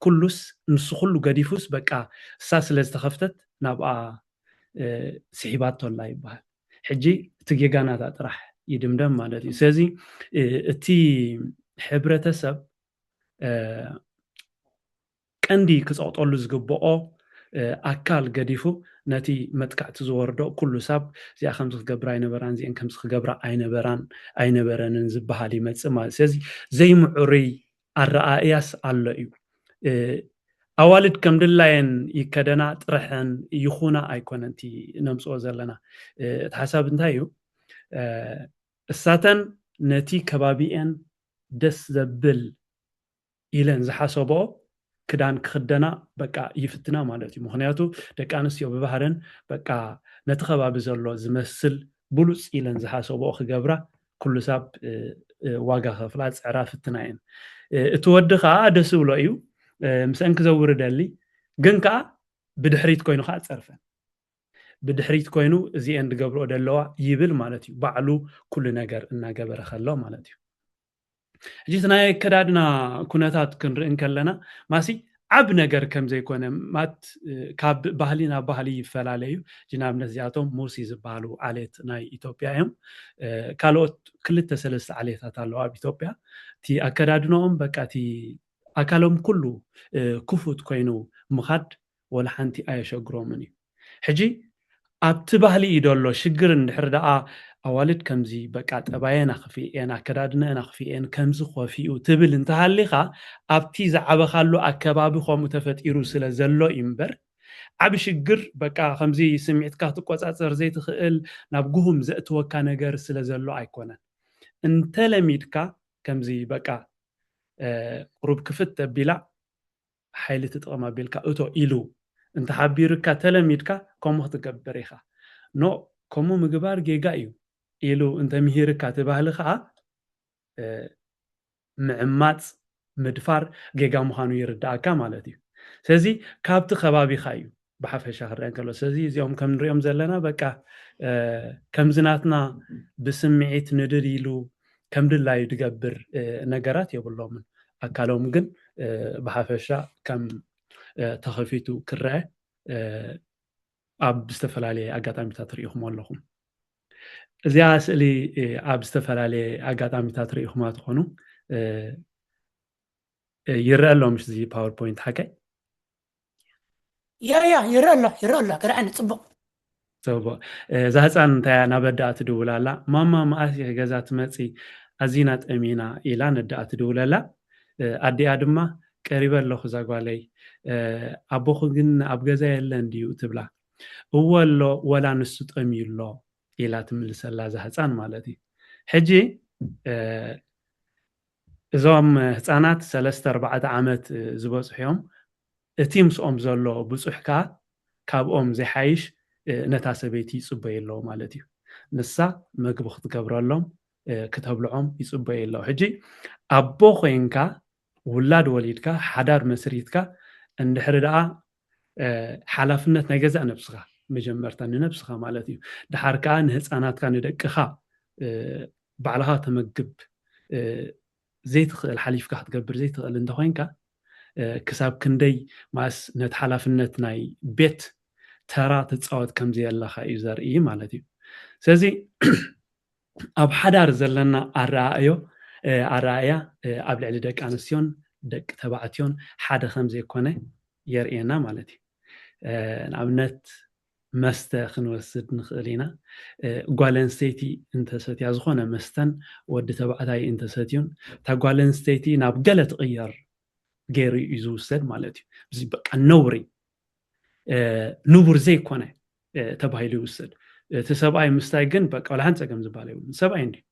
ኩሉስ ንሱ ኩሉ ገዲፉስ በቃ እሳ ስለ ዝተኸፍተት ናብኣ ስሒባቶላ ይበሃል ሕጂ እቲ ጌጋናታ ጥራሕ ይድምደም ማለት እዩ ስለዚ እቲ ሕብረተሰብ ቀንዲ ክፀቕጠሉ ዝግብኦ ኣካል ገዲፉ ነቲ መጥቃዕቲ ዝወርዶ ኩሉ ሰብ እዚኣ ከምዚ ክገብራ ኣይነበራን እዚአን ከምዚ ክገብራ ኣይነበረንን ዝበሃል ይመፅእ ማለት ስለዚ ዘይምዑሩይ ኣረኣእያስ ኣሎ እዩ ኣዋልድ ከም ድላየን ይከደና ጥረሐን ይኹና ኣይኮነን እቲ ነምፅኦ ዘለና እቲ ሓሳብ እንታይ እዩ እሳተን ነቲ ከባቢአን ደስ ዘብል ኢለን ዝሓሰብኦ ክዳን ክክደና በቃ ይፍትና ማለት እዩ ምክንያቱ ደቂ ኣንስትዮ ብባህረን በቃ ነቲ ከባቢ ዘሎ ዝመስል ብሉፅ ኢለን ዝሓሰብኦ ክገብራ ኩሉ ሰብ ዋጋ ከፍላ ፅዕራ ፍትና እየን እቲ ወዲ ከዓ ደስ ብሎ እዩ ምስአን ክዘውር ደሊ ግን ከዓ ብድሕሪት ኮይኑ ከዓ ፀርፈን ብድሕሪት ኮይኑ እዚአን ዝገብርኦ ደለዋ ይብል ማለት እዩ ባዕሉ ኩሉ ነገር እናገበረ ከሎ ማለት እዩ ሕጂ ናይ ከዳድና ኩነታት ክንርኢ ከለና ማሲ عب نجر كم زي كونه مات كاب بحلينا بحلي فلاليو جناب نزياتهم موسي زبالو عليت ناي إثيوبياهم كالوت كل التسلس عليت هتالو أب إثيوبيا تي أكرادنهم بقى تي أكلهم كله كفوت كينو مخد ولا حنتي أيش أجرمني حجي أبتبهلي يدلو شجر نحردا أولد كمزي بقى أبايا نخفي أنا كرادنا نخفي أنا كمزي خوفي وتبل انت هالليخا أبتي زعب خلو أكبابي خو متفت إيروسلا زلو إمبر عب شجر بقى خمزي سمعت كاتو قصاصر زي تخيل نبقوهم زقت وكان نجار سلا زلو أيقونا انت لميدكا كمزي بقى قرب كفت بلا حيلة تتقام بيلكا أتو إلو انت حبيركا تلميدكا كم تقبريخا نو كمو مقبار جيجايو إلو انت مهيركا تبهلخا معمات مدفار جيجا مخانو يرداكا مالتي سيزي كابت خبابي خايو بحفه شهر رانكلو سيزي زيوم كم نريوم زلنا بكا كم زناتنا بسمعيت ندر إلو كم دلا يتقبر نقرات يبولو من أكالوم جن بحفشة كم تخفيتو كرة أب استفلالي أقاطع متاتريهم واللهم زي أسألي أب استفلالي أقاطع متاتريهم ما تخونو يرى لهم زي باوربوينت حكي
يا يرى الله كرعني صبق
صبق زهزان تا نبدأ تدولا لا ماما ما أسي جزات متي أزينات أمينة إلى ندأ تدولا لا أدي أدمه قريبا له خزاقوالي أبوخ جن أبجزا يلنديو تبلا هو اللو ولا نسوت أمير له إلى تملس الله زهزان مالتي حجي زوم هتانات 3-4 عامات زبصحيهم تيمس زلو بصحكا كاب زي حيش نتاسبيتي يصبي له مالتي نسا مقبخ تقبرلهم كتبلعهم يصبي له حجي أبو خوينكا ولاد وليدكا حدار مسريتكا عند حردا حلفنت نجزا نفسها مجمرتن نفسها مالتي دحر كان هصانات كان يدقخا بعلها تمقب زيت الحليف كتقبر زيت انت خوينكا كساب كندي ماس نتحلفنت ناي بيت ترى تتصاوت كم زي الله خاي زرئي مالتي سازي اب حدار زلنا الرأيا ابلع لدك انسيون دك تبعتيون حدا خمزي كونه يرئينا مالتي نعمنت مستخن وسد نخلينا غالن ستيتي انت ستي ازخونه مستن ود تبعتاي انت ستيون تا غالن ستيتي ناب غلط غير غير يزوسد مالتي بزي بقى نوري نور زي كونه تبايلي وسد تسبعي مستايقن بقى ولا هنصقم زباله سبعي عندي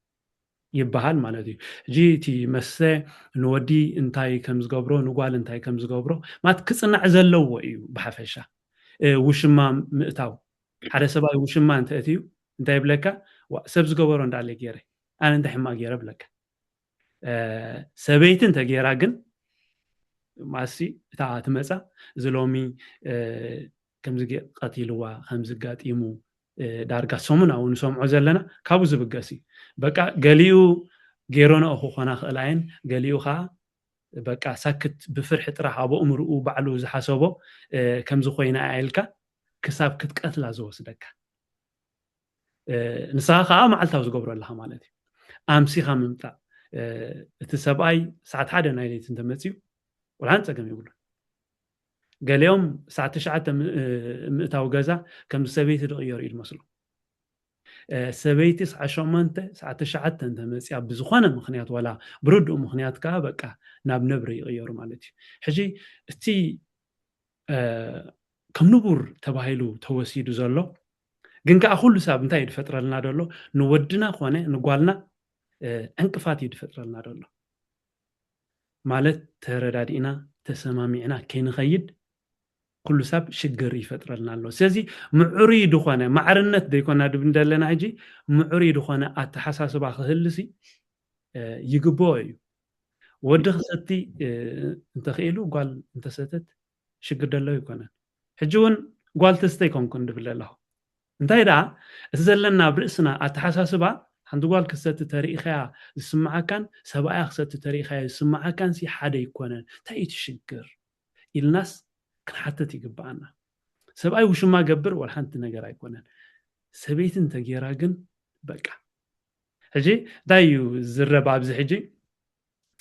يبحال مالتي جيتي مسه نودي انتاي كمز غبرو نغال انتاي كمز غبرو ما تكصنع زلو ايو بحفشه وشما مئتاو حدا سباي وشما انت اتيو انتاي بلكا سبز غبرو اندالي غيري انا انت حما غيره بلكا سبيت انت غيرا غن ماسي تا تمصا زلومي كمز قتيلوا خمز غاطيمو دارغا سومنا ونسمعو زلنا كابو زبغاسي بقى قاليو غيرونا اخو خنا خلاين قاليو خا بقى سكت بفرح طرح ابو امرؤ بعلو زحسبو كم زخوينا عيلكا كساب كتقتلا زوسدك نساخا معلتاو زغبرو لها مالتي امسي خممتا تسباي ساعه حدا نايليت انت متيو ولا انت كم يقول قال يوم ساعه 9 مئتاو غزا كم سبيت دغير يمسلو سبيتس عشمانته ساعه 9 انت مصيا بزخونه مخنيات ولا برودو مخنيات كا بقى ناب نبري يغير مالتي حجي تي كم نبور تبايلو توسيدو زلو غنكا كل ساب انت يدفطرلنا دلو نودنا خونه نغالنا انقفات يدفطرلنا دلو مالت تردادينا تسمامينا كين خيد كل ساب شجر يفطرلنا له سيزي معريد خونه معرنت ديكونا دبندلنا حجي معريد خونه اتحساسبا خهلسي يغبوي ودخ ستي انت خيلو قال انت ستت شجر دلو يكون حجون قال تستي كون دبلله انت دا زلنا برسنا اتحساسبا حند قال كست تاريخها يسمعها كان سبعه خست تاريخها يسمعها كان سي حدا يكون تايت شجر ኢልናስ ክንሓትት ይግባአና ሰብኣይ ውሽማ ገብር ወላ ሓንቲ ነገር ኣይኮነን ሰበይትን ተጌራ ግን በቃ ሕጂ ዳዩ ዝረባ ኣብዚ ሕጂ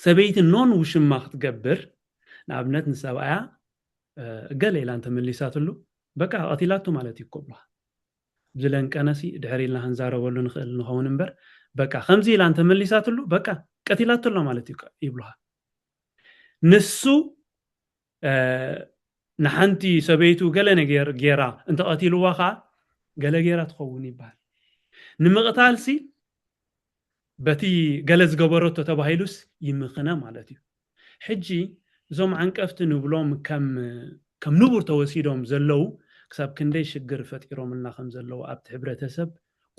ሰበይትን ኖን ውሽማ ክትገብር ንኣብነት ንሰብኣያ ገለ ኢላ እንተመሊሳትሉ በቃ ቀቲላቱ ማለት ይኮብላ ብዝለን ቀነሲ ድሕሪ ኢልና ክንዛረበሉ ንኽእል ንኸውን እምበር በቃ ከምዚ ኢላ እንተመሊሳትሉ በቃ ቀቲላቱሎ ማለት ይብልሃ ንሱ ንሓንቲ ሰበይቱ ገለ ነገር ጌራ እንተቀቲልዋ ከዓ ገለ ጌራ ትኸውን ይበሃል ንምቕታልሲ በቲ ገለ ዝገበረቶ ተባሂሉስ ይምኽነ ማለት እዩ ሕጂ እዞም ዓንቀፍቲ ንብሎም ከም ንቡር ተወሲዶም ዘለው ክሳብ ክንደይ ሽግር ፈጢሮምልና ከም ዘለው ኣብቲ ሕብረተሰብ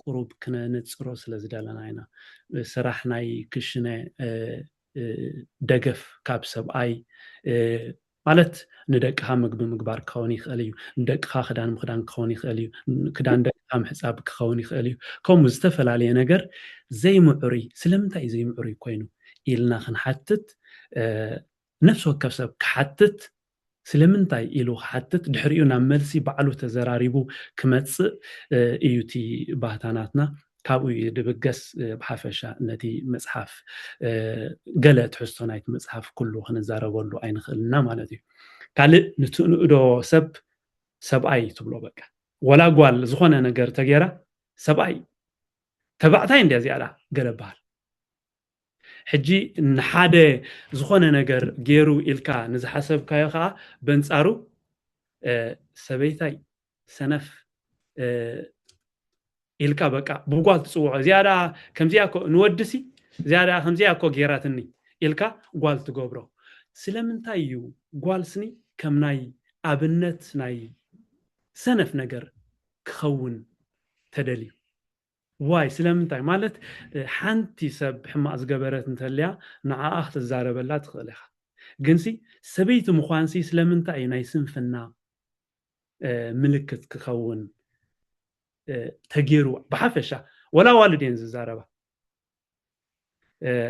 ቁሩብ ክነነፅሮ ስለ ዝደለና ኢና ስራሕ ናይ ክሽነ ደገፍ ካብ ሰብኣይ ማለት ንደቅኻ ምግቢ ምግባር ክኸውን ይኽእል እዩ ንደቅኻ ክዳን ምክዳን ክኸውን ይኽእል እዩ ክዳን ደቅኻ ምሕፃብ ክኸውን ይኽእል እዩ ከምኡ ዝተፈላለየ ነገር ዘይምዑሪ ስለምንታይ ዘይምዑሪ ኮይኑ ኢልና ክንሓትት ነፍሲ ወከፍ ሰብ ክሓትት ስለምንታይ ኢሉ ክሓትት ድሕሪኡ ናብ መልሲ ባዕሉ ተዘራሪቡ ክመፅእ እዩቲ ባህታናትና ካብኡ ድብገስ ብሓፈሻ ነቲ መፅሓፍ ገለ ትሕዝቶ ናይቲ መፅሓፍ ኩሉ ክንዛረበሉ ኣይንኽእልና ማለት እዩ ካልእ ንትንእዶ ሰብ ሰብኣይ ትብሎ በቃ ወላ ጓል ዝኾነ ነገር ተጌራ ሰብኣይ ተባዕታይ እንድያ እዚኣዳ ገለ በሃል ሕጂ ንሓደ ዝኾነ ነገር ገይሩ ኢልካ ንዝሓሰብካዮ ከዓ በንፃሩ ሰበይታይ ሰነፍ ኢልካ በቃ ብጓል ትፅውዖ ዝያዳ ከምዚኣ ኮ ንወድሲ ዝያዳ ከምዚኣ ኮ ጌራትኒ ኢልካ ጓል ትገብሮ ስለምንታይ እዩ ጓል ስኒ ከም ናይ ኣብነት ናይ ሰነፍ ነገር ክኸውን ተደልዩ ዋይ ስለምንታይ ማለት ሓንቲ ሰብ ሕማቅ ዝገበረት እንተልያ ንዓኣ ክትዛረበላ ትኽእል ኢኻ ግንሲ ሰበይቲ ምዃንሲ ስለምንታይ እዩ ናይ ስንፍና ምልክት ክኸውን ተገይሩ ብሓፈሻ ወላ ዋልድን ዝዛረባ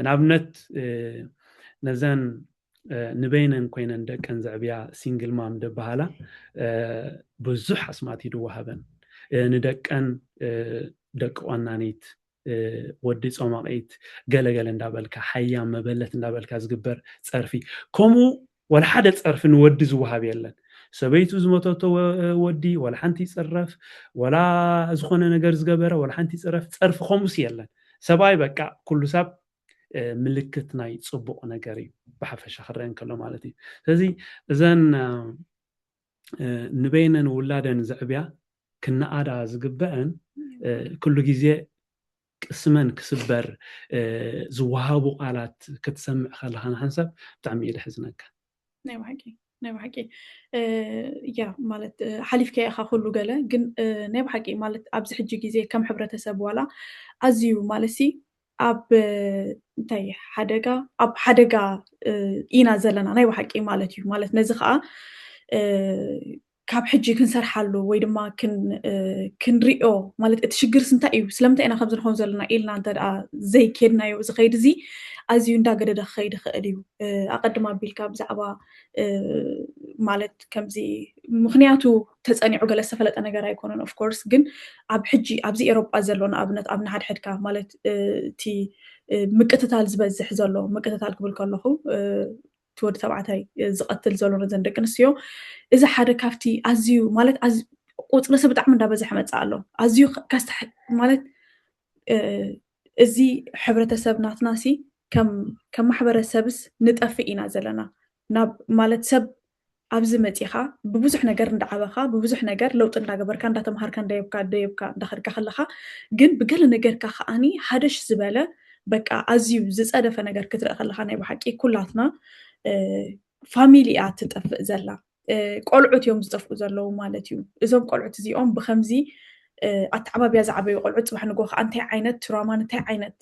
ንኣብነት ነዘን ንበይነን ኮይነን ደቀን ዘዕብያ ሲንግል ማም ደባሃላ ብዙሕ ኣስማት ይድወሃበን ንደቀን ደቂ ቆናኒት ወዲ ጾማቒት ገለገለ እንዳበልካ ሓያም መበለት እንዳበልካ ዝግበር ፀርፊ ከምኡ ወላ ሓደ ፀርፊ ንወዲ ዝወሃብ የለን ሰበይቱ ዝመተቶ ወዲ ወላ ሓንቲ ይፅረፍ ወላ ዝኾነ ነገር ዝገበረ ወላ ሓንቲ ይፅረፍ ፀርፊ ከምኡስ የለን ሰብኣይ በቃ ኩሉ ሰብ ምልክት ናይ ፅቡቕ ነገር እዩ ብሓፈሻ ክረአ እንከሎ ማለት እዩ ስለዚ እዘን ንበይነን ውላደን ዘዕብያ ክነኣዳ ዝግበአን ኩሉ ግዜ ቅስመን ክስበር ዝወሃቡ ቃላት ክትሰምዕ ከለኻ ንሓንሰብ ብጣዕሚ እዩ ዘሕዝነካ
ናይ ባሓቂ ያ ማለት ሓሊፍከ ኢኻ ኩሉ ገለ ግን ናይ ባሓቂ ማለት ኣብዚ ሕጂ ግዜ ከም ሕብረተሰብ ዋላ ኣዝዩ ማለሲ ኣብ እንታይ ሓደጋ ኢና ዘለና ናይ ባሓቂ ማለት እዩ ማለት ነዚ ከዓ ካብ ሕጂ ክንሰርሓሉ ወይ ድማ ክንሪኦ ማለት እቲ ሽግርስ እንታይ እዩ ስለምንታይ ኢና ከምዚ ንኾን ዘለና ኢልና እንተ ደኣ ዘይኬድናዮ እዚ ከይዲ እዚ ኣዝዩ እንዳገደደ ክኸይድ ይኽእል እዩ ኣቐድማ ኣቢልካ ብዛዕባ ማለት ከምዚ ምክንያቱ ተፀኒዑ ገለ ዝተፈለጠ ነገር ኣይኮነን ኦፍኮርስ ግን ኣብ ሕጂ ኣብዚ ኤሮጳ ዘሎ ንኣብነት ኣብ ንሓድሕድካ ማለት እቲ ምቅትታል ዝበዝሕ ዘሎ ምቅትታል ክብል ከለኹ እቲ ወዲ ተባዕታይ ዝቐትል ዘሎ ነዘን ደቂ ኣንስትዮ እዚ ሓደ ካብቲ ኣዝዩ ማለት ቁፅሪ ሰብ ብጣዕሚ እንዳበዝሐ መፅእ ኣሎ ኣዝዩ ማለት እዚ ሕብረተሰብ ናትናሲ ከም ማሕበረሰብስ ንጠፍእ ኢና ዘለና ናብ ማለት ሰብ ኣብዚ መፂኻ ብብዙሕ ነገር እንዳዓበኻ ብብዙሕ ነገር ለውጢ እንዳገበርካ እንዳተምሃርካ ደየብካ እንዳኸድካ ከለኻ ግን ብገለ ነገርካ ከዓኒ ሓደሽ ዝበለ በቃ ኣዝዩ ዝፀደፈ ነገር ክትርኢ ከለኻ ናይ ባሓቂ ኩላትና ፋሚሊ እያ ትጠፍእ ዘላ ቆልዑት እዮም ዝጠፍኡ ዘለው ማለት እዩ እዞም ቆልዑት እዚኦም ብከምዚ ኣተዓባብያ ዝዓበዩ ቆልዑት ፅባሕ ንጎ ከዓ እንታይ ዓይነት ትራማ እንታይ ዓይነት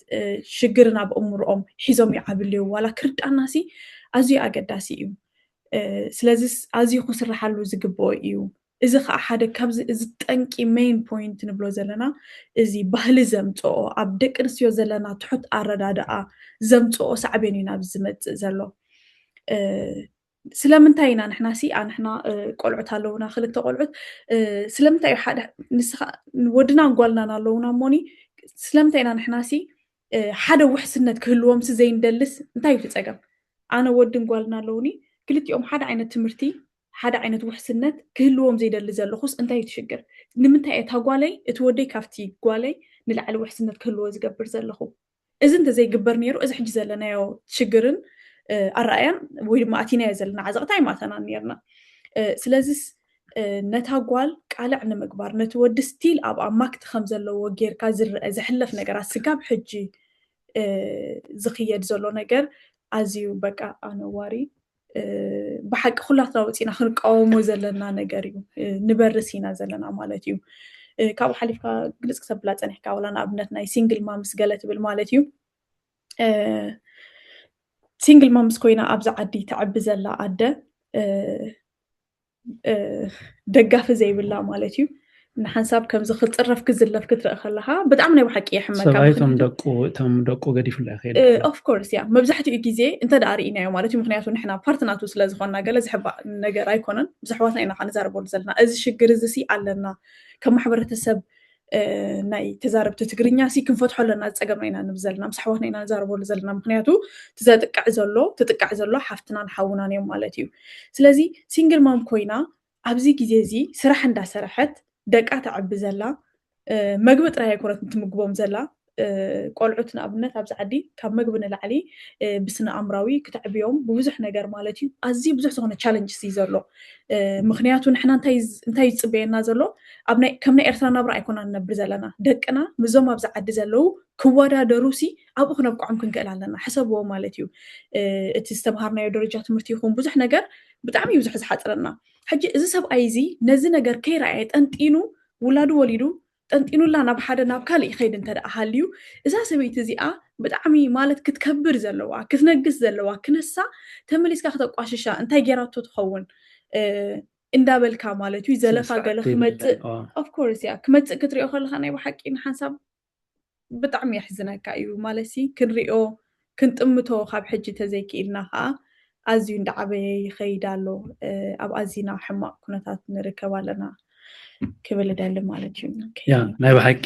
ሽግርን ኣብ እምሮኦም ሒዞም ይዓብልዩ ዋላ ክርዳእናሲ ኣዝዩ ኣገዳሲ እዩ ስለዚ ኣዝዩ ክስራሓሉ ዝግብኦ እዩ እዚ ከዓ ሓደ ካብዚ እዚ ጠንቂ ሜይን ፖይንት ንብሎ ዘለና እዚ ባህሊ ዘምፅኦ ኣብ ደቂ ኣንስትዮ ዘለና ትሑት ኣረዳድኣ ዘምፅኦ ሳዕቤን እዩ ናብ ዝመፅእ ዘሎ ስለምንታይ ኢና ንሕና ሲ ንሕና ቆልዑት ኣለውና ክልተ ቆልዑት ስለምንታይ ሓደ ንስኻ ወድና ጓልናን ኣለውና እሞኒ ስለምንታይ ኢና ንሕና ሲ ሓደ ውሕስነት ክህልዎም ዘይንደልስ እንታይ እዩ ትፀገም ኣነ ወድን ጓልና ኣለውኒ ክልቲኦም ሓደ ዓይነት ትምህርቲ ሓደ ዓይነት ውሕስነት ክህልዎም ዘይደሊ ዘለኹስ እንታይ እዩ ትሽግር ንምንታይ እታ ጓለይ እቲ ወደይ ካብቲ ጓለይ ንላዕሊ ውሕስነት ክህልዎ ዝገብር ዘለኹ እዚ እንተዘይግበር ነይሩ እዚ ሕጂ ዘለናዮ ሽግርን ኣረኣያን ወይ ድማ ኣቲናዮ ዘለና ዓዘቕታ ይማተና ነርና ስለዚስ ነታ ጓል ቃልዕ ንምግባር ነቲ ወዲ ስቲል ኣብ ኣማክቲ ከም ዘለዎ ጌርካ ዝርአ ዝሕለፍ ነገራት ስጋብ ሕጂ ዝኽየድ ዘሎ ነገር ኣዝዩ በቃ ኣነዋሪ ብሓቂ ኩላትና ወፂና ክንቃወሞ ዘለና ነገር እዩ ንበርስ ኢና ዘለና ማለት እዩ ካብኡ ሓሊፍካ ግልፅ ክተብላ ፀኒሕካ ወላ ንኣብነት ናይ ሲንግል ማምስ ገለ ትብል ማለት እዩ ሲንግል ማምስ ኮይና ኣብዛ ዓዲ ትዕቢ ዘላ ኣደ ደጋፊ ዘይብላ ማለት እዩ ንሓንሳብ ከምዚ ክፅረፍ ክዝለፍ ክትርኢ ከለካ ብጣዕሚ ናይ ብሓቂ የሕመካ
ሰባይቶም ደቁ ገዲፉላ ይኸይድ
ኦፍኮርስ ያ መብዛሕትኡ ግዜ እንተዳ ርኢናዮ ማለት እዩ ምክንያቱ ንሕና ፓርትናቱ ስለዝኮና ገለ ዝሕባእ ነገር ኣይኮነን ብዛሕዋትና ኢና ንዛረበሉ ዘለና እዚ ሽግር እዚ ሲ ኣለና ከም ማሕበረተሰብ ናይ ተዛረብቲ ትግርኛ ሲ ክንፈትሖ ኣለና ዝፀገምና ኢና ንብል ዘለና ምስ ኣሕዋትና ኢና ንዛረበሉ ዘለና ምክንያቱ ትጥቃዕ ዘሎ ሓፍትናን ሓውናን እዮም ማለት እዩ ስለዚ ሲንግል ማም ኮይና ኣብዚ ግዜ እዚ ስራሕ እንዳሰርሐት ደቃ ተዕቢ ዘላ መግቢ ጥራይ ኣይኮነት እንትምግቦም ዘላ ቆልዑት ንኣብነት ኣብዚ ዓዲ ካብ መግቢ ንላዕሊ ብስነ ኣእምራዊ ክትዕብዮም ብብዙሕ ነገር ማለት እዩ ኣዝዩ ብዙሕ ዝኾነ ቻለንጅ እዩ ዘሎ ምክንያቱ ንሕና እንታይ ይፅበየና ዘሎ ከም ናይ ኤርትራ ናብራ ኣይኮና ንነብር ዘለና ደቅና ምዞም ኣብዚ ዓዲ ዘለው ክወዳደሩ ሲ ኣብኡ ክነብቅዖም ክንክእል ኣለና ሓሰብዎ ማለት እዩ እቲ ዝተምሃርናዮ ደረጃ ትምህርቲ ይኹን ብዙሕ ነገር ብጣዕሚ እዩ ብዙሕ ዝሓፅረና ሕጂ እዚ ሰብኣይ እዚ ነዚ ነገር ከይረኣየ ጠንጢኑ ውላዱ ወሊዱ ጠንጢኑላ ናብ ሓደ ናብ ካልእ ይኸይድ እንተደኣ ሃልዩ እዛ ሰበይቲ እዚኣ ብጣዕሚ ማለት ክትከብር ዘለዋ ክትነግስ ዘለዋ ክነሳ ተመሊስካ ክተቋሽሻ እንታይ ጌራቶ ትኸውን እንዳበልካ ማለት እዩ ዘለፋ ገለ ክመፅእ ኦፍኮርስ ያ ክመፅእ ክትሪኦ ከለካ ናይ ብሓቂ ንሓንሳብ ብጣዕሚ የሕዝነካ እዩ ማለት ክንሪኦ ክንጥምቶ ካብ ሕጂ ተዘይክኢልና ከዓ ኣዝዩ እንዳዓበየ ይኸይድ ኣሎ ኣብ ኣዝና ሕማቅ ኩነታት ንርከብ ኣለና ክብል ደሊ ማለት እዩ
ያ ናይ ብሓቂ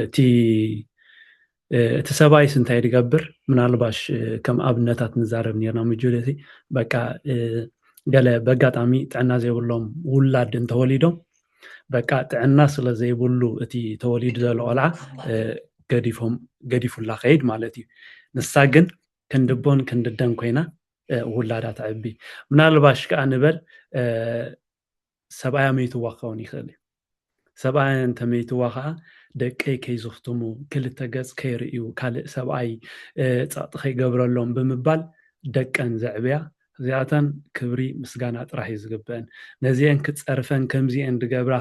እቲ ሰብኣይስ እንታይ ድገብር ምናልባሽ ከም ኣብነታት ንዛረብ ነርና ምጁለቲ በቃ ገለ በጋጣሚ ጥዕና ዘይብሎም ውላድ እንተወሊዶም በቃ ጥዕና ስለ ዘይብሉ እቲ ተወሊዱ ዘሎ ቆልዓ ገዲፉላ ከይድ ማለት እዩ ንሳ ግን ክንድቦን ክንድደን ኮይና ውላዳ ትዕቢ ምናልባሽ ከዓ ንበል ሰብኣያ መይትዋ ክኸውን ይኽእል እዩ ሰብኣያ እንተመይትዋ ከዓ ደቀይ ከይዝኽትሙ ክልተ ገፅ ከይርእዩ ካልእ ሰብኣይ ፀቕጢ ከይገብረሎም ብምባል ደቀን ዘዕብያ እዚኣተን ክብሪ ምስጋና ጥራሕ እዩ ዝግብአን ነዚአን ክፀርፈን ከምዚአን ድገብራ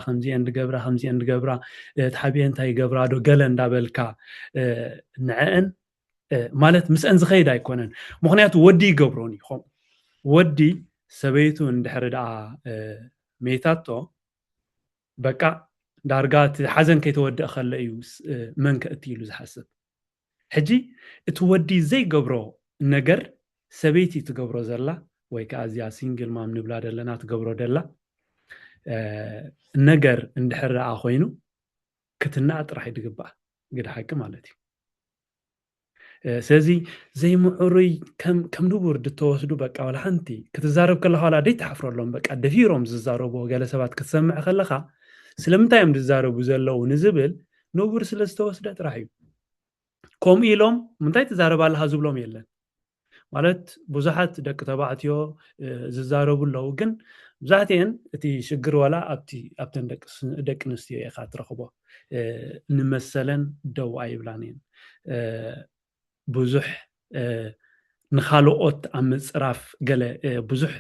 ትሓቢአን እንታይ ገብራ ዶ ገለ እንዳበልካ ንዕአን ማለት ምስአን ዝኸይድ ኣይኮነን ምክንያቱ ወዲ ይገብሮን ይኹም ወዲ ሰበይቱ እንድሕር ደኣ ሜታቶ በቃ ዳርጋ ሓዘን ከይተወድእ ከለ እዩ መን ከእቲ ኢሉ ዝሓስብ ሕጂ እቲ ወዲ ዘይገብሮ ነገር ሰበይቲ ትገብሮ ዘላ ወይ ከዓ እዚኣ ሲንግል ማም ንብላ ዘለና ትገብሮ ደላ ነገር እንድሕር ደኣ ኮይኑ ክትናእ ጥራሕ ይድግባእ ግደ ሓቂ ማለት እዩ ስለዚ ዘይምዕሩይ ከም ንቡር ድተወስዱ በቃ ወላ ሓንቲ ክትዛረብ ከለካ ዋላ ደይተሓፍረሎም በቃ ደፊሮም ዝዛረቡ ገለ ሰባት ክትሰምዕ ከለካ ስለምንታይ እዮም ዝዛረቡ ዘለው ንዝብል ንቡር ስለ ዝተወስደ ጥራሕ እዩ ከምኡ ኢሎም ምንታይ ትዛረባ ኣለካ ዝብሎም የለን ማለት ብዙሓት ደቂ ተባዕትዮ ዝዛረቡ ኣለው ግን ብዛሕትአን እቲ ሽግር ዋላ ኣብተን ደቂ ኣንስትዮ ኢኻ ትረኽቦ ንመሰለን ደው ኣይብላን እየን ብዙሕ ንኻልኦት ኣብ ምፅራፍ ገለ ብዙሕ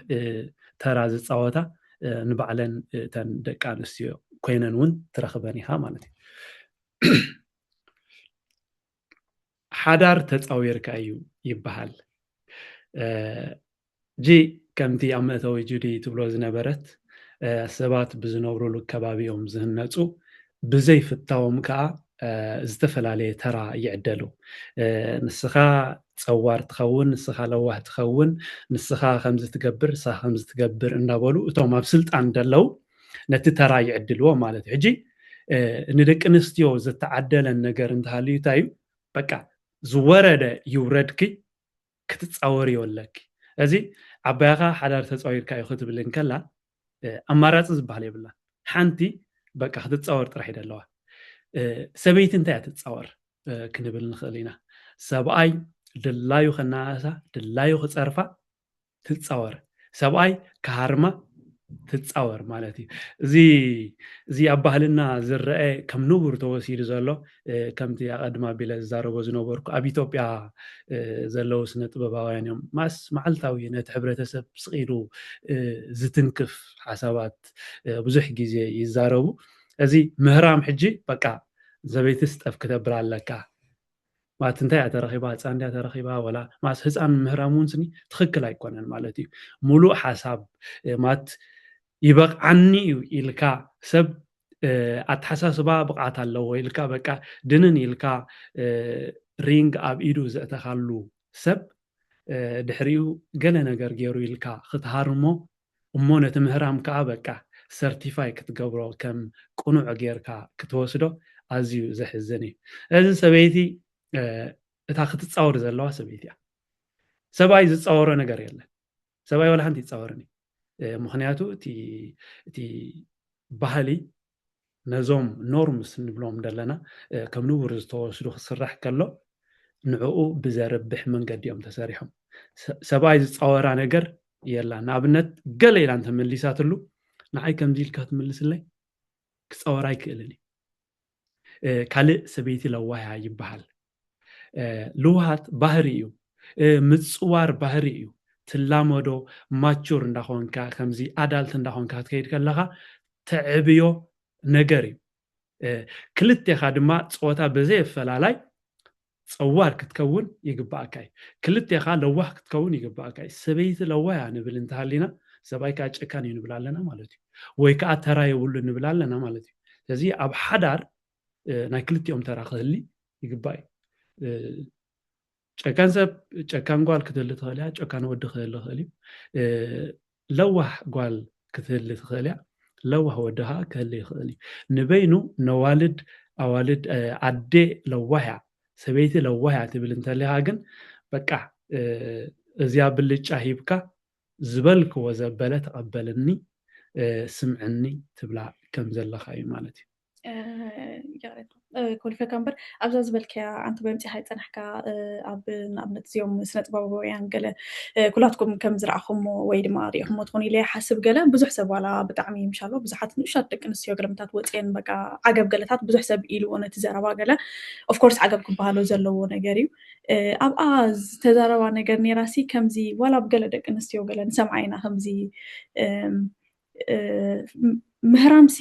ተራ ዝፃወታ ንባዕለን እተን ደቂ ኣንስትዮ ኮይነን እውን ትረኽበን ኢኻ ማለት እዩ ሓዳር ተፃዊርካ እዩ ይበሃል ጂ ከምቲ ኣብ መእተዊ ጁዲ ትብሎ ዝነበረት ሰባት ብዝነብሩሉ ከባቢኦም ዝህነፁ ብዘይፍታዎም ከዓ ዝተፈላለዩ ተራ ይዕደሉ ንስኻ ፀዋር ትኸውን ንስኻ ለዋህ ትኸውን ንስኻ ከምዚ ትገብር ንስኻ ከምዚ ትገብር እንዳበሉ እቶም ኣብ ስልጣን ደለው ነቲ ተራ ይዕድልዎ ማለት እዩ ሕጂ ንደቂ ኣንስትዮ ዝተዓደለን ነገር እንተሃልዩ እንታይ እዩ በቃ ዝወረደ ይውረድኪ ክትፃወር ይወለኪ እዚ ዓባይኻ ሓዳር ተፃዊርካ እዩ ክትብል እንከላ ኣማራፂ ዝበሃል የብላን ሓንቲ በቃ ክትፃወር ጥራሕ ይደለዋ ሰበይቲ እንታይ እያ ትፃወር ክንብል ንኽእል ኢና ሰብኣይ ድላዩ ከናእሳ ድላዩ ክፀርፋ ትፃወር ሰብኣይ ክሃርማ ትፃወር ማለት እዩ እዚ ኣብ ባህልና ዝረአ ከም ንቡር ተወሲዱ ዘሎ ከምቲ ኣቐድማ ቢለ ዝዛረቦ ዝነበርኩ ኣብ ኢትዮጵያ ዘለው ስነ ጥበባውያን እዮም ማስ መዓልታዊ ነቲ ሕብረተሰብ ስቂሉ ዝትንክፍ ሓሳባት ብዙሕ ግዜ ይዛረቡ እዚ ምህራም ሕጂ በቃ ዘበይትስ ጠፍ ክተብር ኣለካ ማለት እንታይ ተረኺባ ህፃን እንዳ ተረኺባ ወላ ማስ ህፃን ምህራም እውን ስኒ ትክክል ኣይኮነን ማለት እዩ ሙሉእ ሓሳብ ማለት ይበቃዓኒ እዩ ኢልካ ሰብ ኣተሓሳስባ ብቕዓት ኣለዎ ኢልካ በቃ ድንን ኢልካ ሪንግ ኣብ ኢዱ ዘእተኻሉ ሰብ ድሕሪኡ ገለ ነገር ገይሩ ኢልካ ክትሃርሞ እሞ ነቲ ምህራም ከዓ በቃ ሰርቲፋይ ክትገብሮ ከም ቁኑዕ ጌርካ ክትወስዶ ኣዝዩ ዘሕዝን እዩ እዚ ሰበይቲ እታ ክትፃወር ዘለዋ ሰበይቲ እያ ሰብኣይ ዝፃወሮ ነገር የለን ሰብኣይ ወላ ሓንቲ ይፃወርኒ ምክንያቱ እቲ ባህሊ ነዞም ኖርምስ ንብሎም ዘለና ከም ንቡር ዝተወስዱ ክስራሕ ከሎ ንዕኡ ብዘረብሕ መንገዲ እዮም ተሰሪሖም ሰብኣይ ዝፃወራ ነገር የላ ንኣብነት ገለ ኢላ እንተመሊሳትሉ ንዓይ ከምዚ ኢልካ ትምልስለይ ክፃወራ ኣይክእልን ካልእ ሰበይቲ ለዋያ ይበሃል ልውሃት ባህሪ እዩ ምፅዋር ባህሪ እዩ ትላመዶ ማቹር እንዳኾንካ ከምዚ ኣዳልት እንዳኾንካ ትከይድ ከለኻ ተዕብዮ ነገር እዩ ክልቴኻ ድማ ፀወታ በዘይ ኣፈላላይ ፀዋር ክትከውን ይግባእካ እዩ ክልቴኻ ለዋህ ክትከውን ይግባእካ እዩ ሰበይቲ ለዋያ ንብል እንተሃሊና ሰብኣይ ከዓ ጨካን እዩ ንብል ኣለና ማለት እዩ ወይ ከዓ ተራ የብሉ ንብል ኣለና ማለት እዩ ስለዚ ኣብ ሓዳር ናይ ክልቲኦም ተራ ክህሊ ይግባእ እዩ ጨካን ሰብ ጨካን ጓል ክትህሊ ትኽእል እያ ጨካን ወዲ ክህሊ ትኽእል እዩ ለዋህ ጓል ክትህሊ ትኽእል እያ ለዋህ ወዲ ከዓ ክህሊ ይኽእል እዩ ንበይኑ ነዋልድ ኣዋልድ ኣዴ ለዋህያ ሰበይቲ ለዋህያ ትብል እንተለኻ ግን በቃ እዚያ ብልጫ ሂብካ ዝበልክዎ ዘበለ ተቐበልኒ ስምዕኒ ትብላ ከም ዘለካ እዩ ማለት እዩ
ኮሊፈካ እምበር ኣብዛ ዝበልከያ ኣንቲ በምፂኻ ይፀናሕካ ኣብ ንኣብነት እዚኦም ስነ ጥበባውያን ገለ ኩላትኩም ከም ዝረኣኹሞ ወይ ድማ ሪኢኹሞ ትኾኑ ኢለ ሓስብ ገለ ብዙሕ ሰብ ዋላ ብጣዕሚ ምሻሎ ብዙሓት ንኡሻት ደቂ ኣንስትዮ ገለምታት ወፅአን በቃ ዓገብ ገለታት ብዙሕ ሰብ ኢልዎ ነቲ ዘረባ ገለ ኦፍኮርስ ዓገብ ክበሃሎ ዘለዎ ነገር እዩ ኣብኣ ዝተዛረባ ነገር ኔራሲ ከምዚ ዋላ ብገለ ደቂ ኣንስትዮ ገለ ንሰምዓ ኢና ከምዚ ምህራምሲ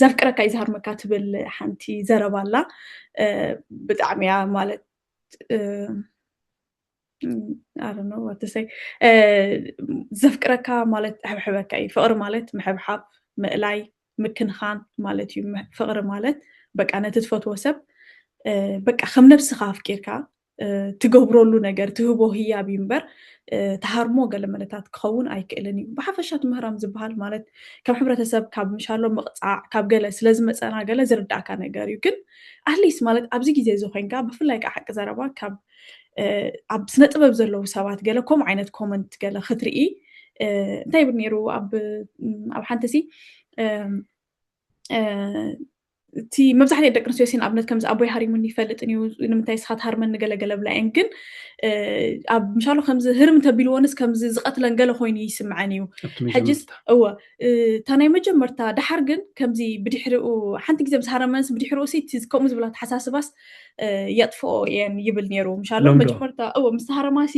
ዘፍቅረካ እዩ ዝሃርመካ ትብል ሓንቲ ዘረባ ኣላ ብጣዕሚ እያ ማለት ዘፍቅረካ ማለት ሕብሕበካ እዩ ፍቅሪ ማለት ምሕብሓብ ምእላይ ምክንኻን ማለት እዩ ፍቅሪ ማለት በቃ ነቲ ትፈትዎ ሰብ በቃ ከም ነብስኻ ኣፍቂርካ ትገብረሉ ነገር ትህቦ ህያብ እዩ እምበር ተሃርሞ ገለ መለታት ክኸውን ኣይክእልን እዩ ብሓፈሻት ምህራም ዝበሃል ማለት ከም ሕብረተሰብ ካብ ምሻሎ ምቕፃዕ ካብ ገለ ስለዝመፀና ገለ ዝርዳእካ ነገር እዩ ግን ኣትሊስት ማለት ኣብዚ ግዜ እዚ ኮይንካ ብፍላይ ከዓ ሓቂ ዘረባ ካብ ኣብ ስነ ጥበብ ዘለው ሰባት ገለ ከምኡ ዓይነት ኮመንት ገለ ክትርኢ እንታይ ይብል ነይሩ ኣብ ሓንቲ እቲ መብዛሕትኡ ደቂ ኣንስትዮ ንኣብነት ከምዚ ኣቦይ ሃሪሙኒ ይፈልጥን እዩ ንምንታይ ስኻ ትሃርመኒ ገለገለ ብላ እየን ግን ኣብ ምሻሎ ከምዚ ህርም ተቢልዎንስ ከምዚ ዝቐትለን ገለ ኮይኑ ይስምዐን እዩ ሕጂስ እወ እታ ናይ መጀመርታ ድሓር ግን ከምዚ ብድሕሪኡ ሓንቲ ግዜ ምስ ሃረመንስ ብድሕሪኡ ከምኡ ዝብላ ተሓሳስባስ የጥፍኦ እየን ይብል ነይሩ ምሻሎ መጀመርታ እወ ምስ ሃረማሲ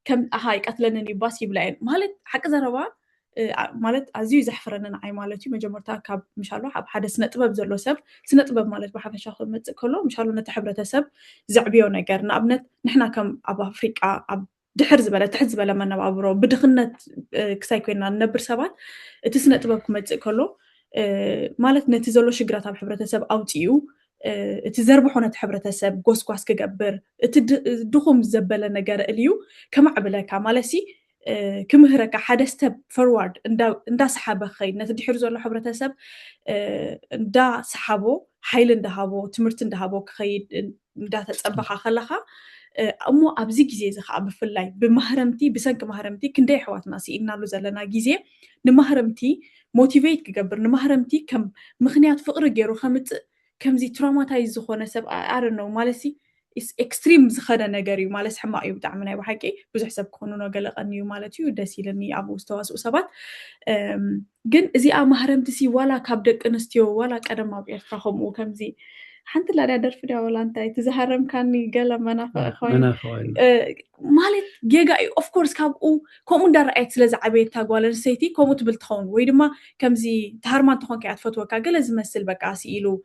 ከም ኣሃ ይቀትለንን ይባስ ይብላ እየን ማለት ሓቂ ዘረባ ማለት ኣዝዩ ዘሕፍረኒ ንዓይ ማለት እዩ መጀመርታ ካብ ምሻሎ ኣብ ሓደ ስነ ጥበብ ዘሎ ሰብ ስነ ጥበብ ማለት ብሓፈሻ ክመፅእ ከሎ ምሻሎ ነቲ ሕብረተሰብ ዘዕብዮ ነገር ንኣብነት ንሕና ከም ኣብ ኣፍሪቃ ኣብ ድሕር ዝበለ ትሕት ዝበለ መነባብሮ ብድኽነት ክሳይ ኮይና ንነብር ሰባት እቲ ስነ ጥበብ ክመፅእ ከሎ ማለት ነቲ ዘሎ ሽግራት ኣብ ሕብረተሰብ ኣውፅኡ تزربحونا تحبرة سب قوس كجبر تدخم زبالة نجار اليو كم عبلك عمالسي كمهرك حدا ستيب فورورد اندا سحابة خير نتدي حرزو الله حبرة سب اندا سحابو حيل اندهابو تمرت اندهابو كخيد اندا تتصبخ خلخا أمو أبزي جزء زخ بفلاي بمهرمتي بسنك مهرمتي كندي حواتنا سي إنالو زلنا جزء نمهرمتي موتيفيت كجبر نمهرمتي كم مخنيات فقر جيرو خمت كم زي تروماتايز زخونة سب I don't know مالسي is extreme زخنا نجاري مالس حما أيوب تعملنا بحكي بزح حسب كوننا قلق أنيو مالتيو دسيلني أبو استواس وسبات جن زي مهرمتي سي ولا كابدك انستيو ولا كأدم ما بيرتاحهم وكم زي حنت لا دار في ولا أنت تزهرم كاني قال منافع خوين مالت جيجا of course كابو كم دار أكل زعبيت تقول نسيتي كم تبلتخون ويدما كم زي تهرمان تخون كعد فتوى كجل زي مثل بكاسي إلو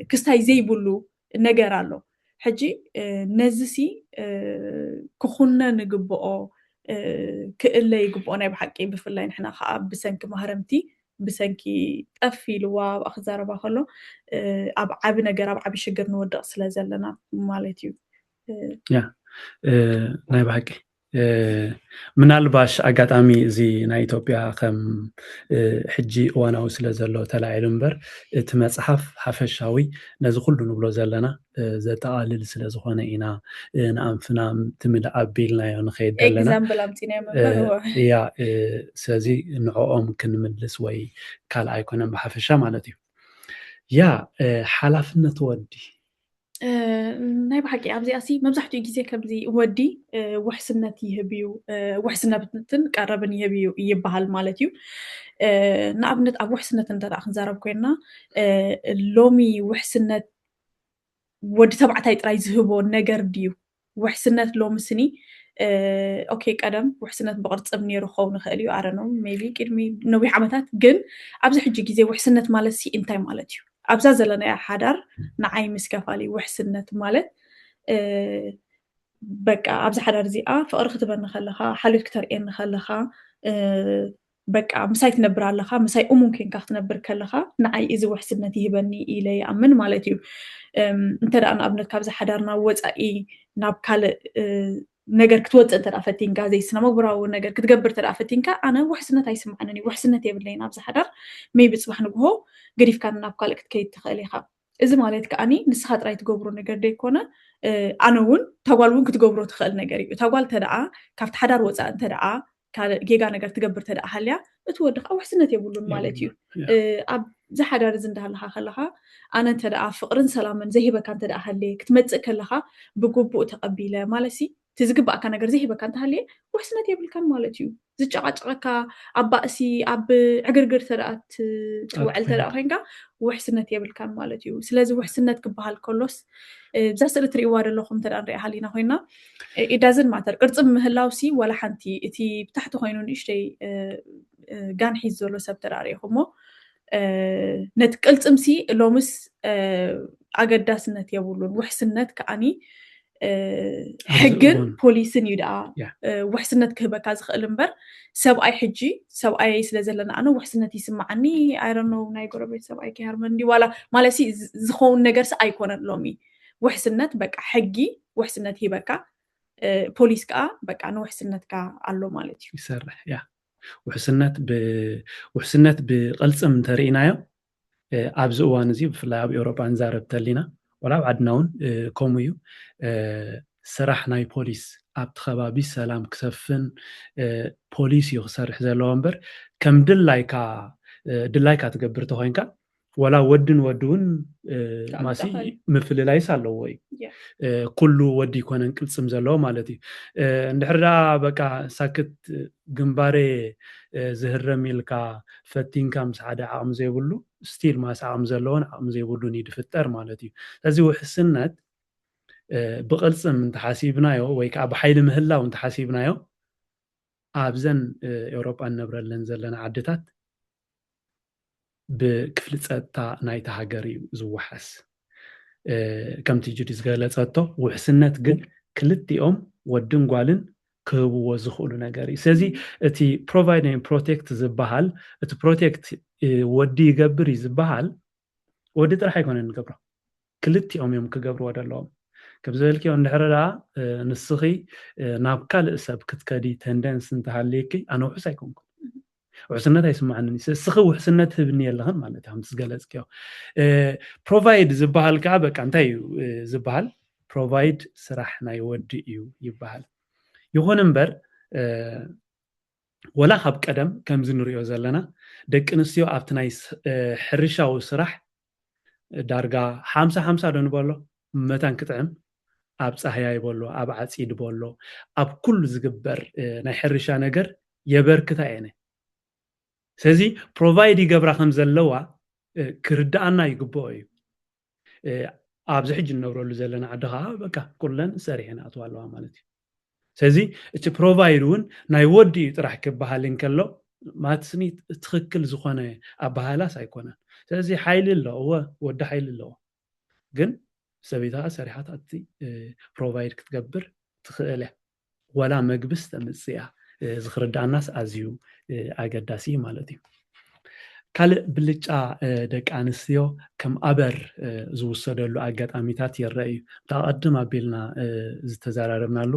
كستاي زي بلو نجارلو حجي نزسي كخونا نجبؤه كإلا يجبؤنا بحكي بفلين إحنا خاب بسنك مهرمتي بسنكي أفيلوا وأخزار بخلو أب نجار أب شجر نود أصل زلنا مالتيو
ناي بحكي منالباش أقاتامي زي نا إثيوبيا كم حجي وانا وسلا زلو تلاعي لمبر تمصحف حفشاوي نز كله نبلو زلنا زتقالل سلا زخونه إنا نأنفنا تمل أبيلنا نخيد دلنا
example أمتينا منبر
يا سازي نعوم كنملس وي كال أيكون بحفشا مالتي يا حلفنا تودي
ناي بحكي أبزي أسي مبزحتو يجيزي كبزي ودي وحسنات يهبيو وحسنات بتنتن قربن يهبيو يبهال مالتيو نابنت أب وحسنات انت أخن زارب كوينا لومي وحسنات ودي تبعتاي تراي زهبو نجر ديو وحسنات لوم سني أوكي قدم وحسنات بقرص ابني رخو نخاليو أرنو ميبي كدمي نوي عمتات جن أبزي حجي جيزي وحسنات مالسي انتاي مالتيو أبزا زلنا حدار نعاي مسكفالي وحسنت مالت بقى أبزا حدار زيقا فقر ختبنا خلخا حلوت كتر إن خلخا بقى مساي تنبر علىخا مساي ممكن كاخ تنبر كلخا نعاي إذا وحسنتي هبني إلي أمن مالتيو انت أنا أبنت كابزا حدارنا وزقي ناب كال نجر كتوت انت رأفتين كذا يسنا مبرا ونجر كتجبر ترأفتين كا أنا وحسنت هيسمع عنني وحسنت يبلين أبز حدر مي بتصبح نجوه قريف كان نابقال كتكيت تخليها إذا ما ليت كأني نسخات رأيت جبرو نجر ديكونا أنا ون تقولون كتجبرو تخل نجري تقول تدعى كفت حدر وزع أنت تدعى كجيجا نجر تجبر تدعى حليا تودق أو حسنت يبلون مالتيو أب زي حدر زندها لها خلها أنا تدعى فقرن سلاما زي هبة كان تدعى حلي كتمتك لها بجوب تقبيله مالسي تزقب أكان نجر زي هبة كانت هالي وحسنت يبل كان مالتيو زج عجقك أبأسي أب عقرقر ثرات توعل ثرات هنجا وحسنت يبل كان مالتيو سلازم وحسنت كبها الكلوس بزاس التريوار اللي خم ترى نري حالينا هنا it doesn't matter قرص مهلاوسي ولا حنتي إتي بتحت هينون إشتي جان حيزولو سبتر عليهمو نتقلت أمسي لومس أقداس نت يبولون وحسنت كأني حجن بوليسن يدعى وحسنت كهبة كاز خلنبر سبعي حجي سبعي سلازلنا أنا وحسنت يسمعني I don't know نايقرا بيت سبعي كهرمندي ولا مالسي زخون نجرس أيقونة لومي وحسنت بك حجي وحسنت هي بك بوليس كا بك أنا وحسنت كا علو مالتي
يسرح يا وحسنت بقلص من ترينايو أبز وانزي بفلا بأوروبا نزارب تلينا ولا عدناون كوميو سرحنا بوليس أبت خبابي سلام كسفن بوليس يخسر زلومبر كم دلايكا تقبرتو هينكا ولا ودون ماسي مفل لايس على كله ودي يكون انقلصم زلو مالتي ندحرا بقى ساكت جنباري زهرم يلكا فتين كام سعاده عام زي بلو ستيل ما سعام زلون عام زي بلو ني دفتر مالتي لازم وحسنت بقلصم من تحاسيبنايو ወይ ከዓ بحيل مهلاو انت حاسيبنايو ابزن اوروبا نبرلن زلنا عدታት بكفل ጸጥታ ናይታ ሃገር እዩ ዝውሓስ ከምቲ ጁዲስ ገለጸቶ ውሕስነት ግን ክልቲኦም ወድን ጓልን ክህብዎ ዝኽእሉ ነገር እዩ ስለዚ እቲ ፕሮቫይድ ኤንድ ፕሮቴክት ዝበሃል እቲ ፕሮቴክት ወዲ ይገብር እዩ ዝበሃል ወዲ ጥራሕ ኣይኮነን ንገብሮ ክልቲኦም እዮም ክገብርዎ ዘለዎም ከም ዝበልክዮ እንድሕር ደኣ ንስኺ ናብ ካልእ ሰብ ክትከዲ ተንደንስ እንተሃልየኪ ኣነ ውሑስ ኣይኮንኩን ውሕስነት ኣይስማዓንን ስኺ ውሕስነት ህብኒ የለኽን ማለት እዮም ዝገለጽክዮ ፕሮቫይድ ዝበሃል ከዓ በቃ እንታይ እዩ ዝበሃል ፕሮቫይድ ስራሕ ናይ ወዲ እዩ ይበሃል ይኹን እምበር ወላ ካብ ቀደም ከምዚ ንሪኦ ዘለና ደቂ ኣንስትዮ ኣብቲ ናይ ሕርሻዊ ስራሕ ዳርጋ 50-50 ዶ ንበሎ መታን ክጥዕም ኣብ ፀሃያ ይበሎ ኣብ ዓፂድ በሎ ኣብ ኩሉ ዝግበር ናይ ሕርሻ ነገር የበርክታ የነ ስለዚ ፕሮቫይድ ይገብራ ከም ዘለዋ ክርዳኣና ይግብኦ እዩ ኣብዚ ሕጂ እንነብረሉ ዘለና ዓዲ ከዓ በቃ ኩለን ሰሪሐን ኣትዋለዋ ማለት እዩ ስለዚ እቲ ፕሮቫይድ እውን ናይ ወዲ እዩ ጥራሕ ክበሃል እንከሎ ማትስኒ ትክክል ዝኾነ ኣባሃላስ ኣይኮነን ስለዚ ሓይሊ ኣለዎ ወዲ ሓይሊ ኣለዎ ግን ሰበይታ ሰሪሓት ኣቲ ፕሮቫይድ ክትገብር ትኽእል ወላ መግብስ ተምፅያ ዝኽርዳኣናስ ኣዝዩ ኣገዳሲ ማለት እዩ ካልእ ብልጫ ደቂ ኣንስትዮ ከም ኣበር ዝውሰደሉ ኣጋጣሚታት ይረአዩ ብቐድም ኣቢልና ዝተዘራረብናሉ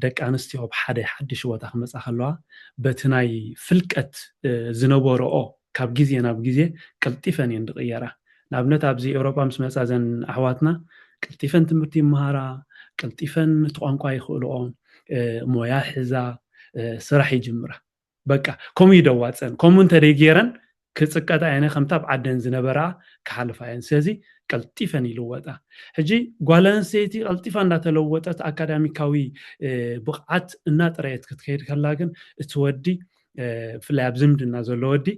ደቂ ኣንስትዮ ብሓደ ሓድሽ ቦታ ክመፃ ከለዋ በቲ ናይ ፍልቀት ዝነበረኦ ካብ ግዜ ናብ ግዜ ቀልጢፈን እየን ዝቕየራ ንኣብነት ኣብዚ ኤውሮጳ ምስ መፃ ዘን ኣሕዋትና ቀልጢፈን ትምህርቲ ይመሃራ ቀልጢፈን እቲ ቋንቋ ይኽእልኦ ሞያ ሒዛ ስራሕ ይጅምራ በቃ ከምኡ ይደዋፀን ከምኡ እንተደይገረን ክፅቀጣ የነ ከምታ ብዓደን ዝነበራ ክሓልፋ እየን ስለዚ ቀልጢፈን ይልወጣ ሕጂ ጓል ኣንስተይቲ ቀልጢፋ እንዳተለወጠት ኣካዳሚካዊ ብቕዓት እናጥረየት ክትከይድ ከላ ግን እቲ ወዲ ብፍላይ ኣብ ዝምድና ዘሎ ወዲ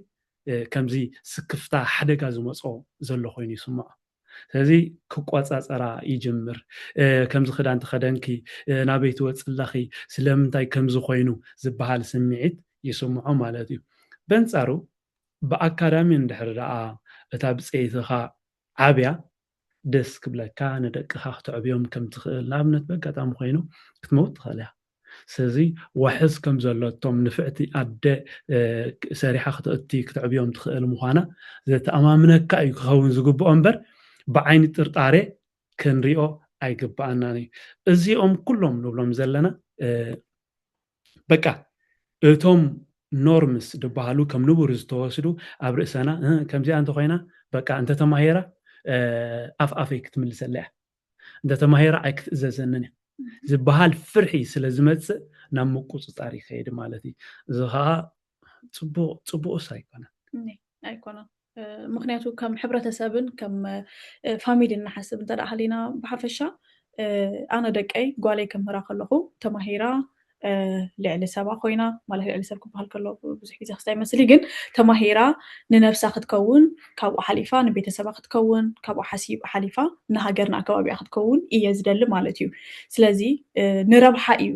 ከምዚ ስክፍታ ሓደጋ ዝመፆ ዘሎ ኮይኑ ይስምዖ ስለዚ ክቆፃፀራ ይጅምር ከምዚ ክዳን ተኸደንኪ ናበይ ትወፅእ ኣለኺ ስለምንታይ ከምዚ ኮይኑ ዝበሃል ስምዒት ይስምዖ ማለት እዩ በንፃሩ ብኣካዳሚ እንድሕር ደኣ እታ ብፀይትኻ ዓብያ ደስ ክብለካ ንደቅኻ ክትዕብዮም ከም ትኽእል ንኣብነት በጋጣሚ ኮይኑ ክትመውት ትኽእል እያ ስለዚ ዋሕስ ከም ዘሎቶም ንፍዕቲ ኣደ ሰሪሓ ክትእቲ ክትዕብዮም ትኽእል ምዃና ዘተኣማምነካ እዩ ክኸውን ዝግብኦ እምበር ብዓይኒ ጥርጣሬ ክንሪኦ ኣይግባአናን እዩ እዚኦም ኩሎም ንብሎም ዘለና በቃ እቶም ኖርምስ ድበሃሉ ከም ንቡር ዝተወስዱ ኣብ ርእሰና ከምዚኣ እንተኮይና በቃ እንተተማሂራ ኣፍ ኣፈይ ክትምልሰላ እያ እንተተማሂራ ኣይክትእዘዘንን እያ ዝበሃል ፍርሒ ስለ ዝመፅእ ናብ ምቁፅፃር ይኸይድ ማለት እዩ እዚ ከዓ ፅቡቕስ
ኣይኮነን ምክንያቱ ከም ሕብረተሰብን ከም ፋሚሊን እናሓስብ እንተደኣ ሃሊና ብሓፈሻ ኣነ ደቀይ ጓለይ ከምህራ ከለኹ ተማሂራ ልዕሊ ሰባ ኮይና ማለት ልዕሊ ሰብ ክበሃል ከሎ ብዙሕ ግዜ ክስታይ መስሊ ግን ተማሂራ ንነብሳ ክትከውን ካብኡ ሓሊፋ ንቤተሰባ ክትከውን ካብኡ ሓሊፋ ንሃገርና ኣከባቢኣ ክትከውን እየ ዝደሊ ማለት እዩ ስለዚ ንረብሓ እዩ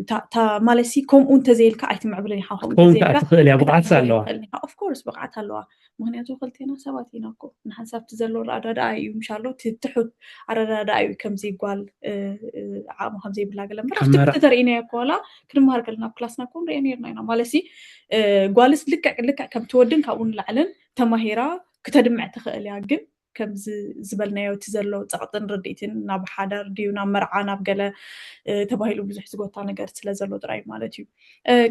ማለት ከምኡ እንተዘይልካ ኣይትምዕብልን ኢኻ
ከምኡትኽእል እያ ብቕዓት ኣለዋ
ኦፍኮርስ ብቕዓት ኣለዋ ምክንያቱ ክልቴና ሰባት ኢና እኮ ንሓንሳብቲ ዘሎ ኣረዳድኣ እዩ ምሻሎ ትሕት ኣረዳድኣ እዩ ከምዚ ጓል ዓቕሙ ከምዘይብላ ገለ እምበር ኣብቲ ተርእይና ኮላ ክንመሃር ከለና ኣብ ክላስና ኮ ንሪኦ ነርና ኢና ማለሲ ጓልስ ልክዕ ከም ትወድን ካብኡ ንላዕልን ተማሂራ ክተድምዕ ትኽእል እያ ግን ከምዚ ዝበልናዮ እቲ ዘሎ ፀቕጥን ርድኢትን ናብ ሓዳር ድዩ ናብ መርዓ ናብ ገለ ተባሂሉ ብዙሕ ዝጎታ ነገር ስለ ዘሎ ጥራይ ማለት እዩ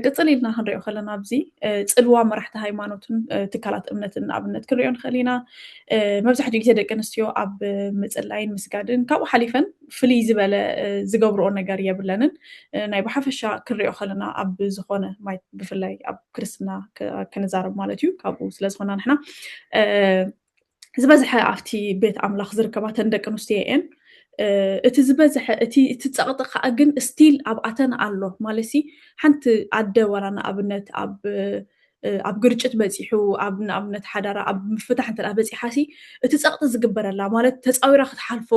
ቅፅል ኢልና ክንሪኦ ከለና ኣብዚ ፅልዋ መራሕቲ ሃይማኖትን ትካላት እምነትን ንኣብነት ክንሪኦ ንኽእል ኢና መብዛሕትኡ ግዜ ደቂ ኣንስትዮ ኣብ ምፅላይን ምስጋድን ካብኡ ሓሊፈን ፍልይ ዝበለ ዝገብርኦ ነገር የብለንን ናይ ብሓፈሻ ክንሪኦ ከለና ኣብ ዝኾነ ብፍላይ ኣብ ክርስትና ክንዛረብ ማለት እዩ ካብኡ ስለዝኾና ንሕና ዝበዝሐ ኣብቲ ቤት ኣምላኽ ዝርከባተን ደቂ ኣንስትዮ እየን እቲ ዝበዝሐ እቲ ፀቕጢ ከዓ ግን ስቲል ኣብኣተን ኣሎ ማለሲ ሓንቲ ኣደ ወላ ንኣብነት ኣብ ግርጭት በፂሑ ኣብ ንኣብነት ሓዳራ ኣብ ምፍታሕ እንተደኣ በፂሓሲ እቲ ፀቕጢ ዝግበረላ ማለት ተፃዊራ ክትሓልፎ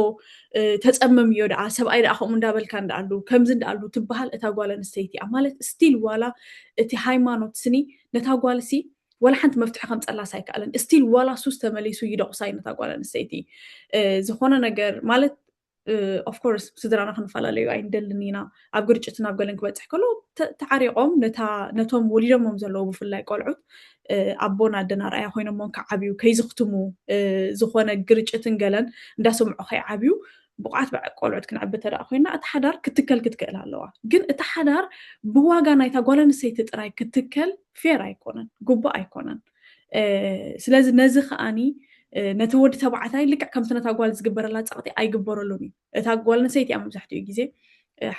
ተፀመም እዮ ደኣ ሰብኣይ ደኣ ከምኡ እንዳበልካ እንዳኣሉ ከምዚ እንዳኣሉ ትበሃል እታ ጓል ኣንስተይቲ እያ ማለት ስቲል ዋላ እቲ ሃይማኖት ስኒ ነታ ጓልሲ ወላ ሓንቲ መፍትሒ ከምፀላስ ኣይከኣለን ስቲል ዋላ ሱስ ተመሊሱ ይደቑሳይ ነታ ጓል ኣንስተይቲ ዝኾነ ነገር ማለት of course ስድራና ክንፈላለዩ ኣይንደልን ኢና ኣብ ግርጭትን ኣብ ገለን ክበፅሕ ከሎ ተዓሪቆም ነቶም ወሊዶሞም ዘለዉ ብፍላይ ቆልዑት ኣቦን ኣደን ኣርኣያ ኮይኖሞም ከዓብዩ ከይዝኽትሙ ዝኾነ ግርጭትን ገለን እንዳሰምዑ ከይዓብዩ ብቑዓት ቆልዑት ክንዕቢ ተደኣ ኮይና እቲ ሓዳር ክትከል ክትክእል ኣለዋ ግን እቲ ሓዳር ብዋጋ ናይታ ጓል ኣንስተይቲ ጥራይ ክትከል ፌር ኣይኮነን ጉቡእ ኣይኮነን ስለዚ ነዚ ከዓኒ ነቲ ወዲ ተባዕታይ ልክዕ ከምቲ ነታ ጓል ዝግበረላ ፀቕጢ ኣይግበረሉን እዩ እታ ጓል ኣንስተይቲ እያ መብዛሕትኡ ግዜ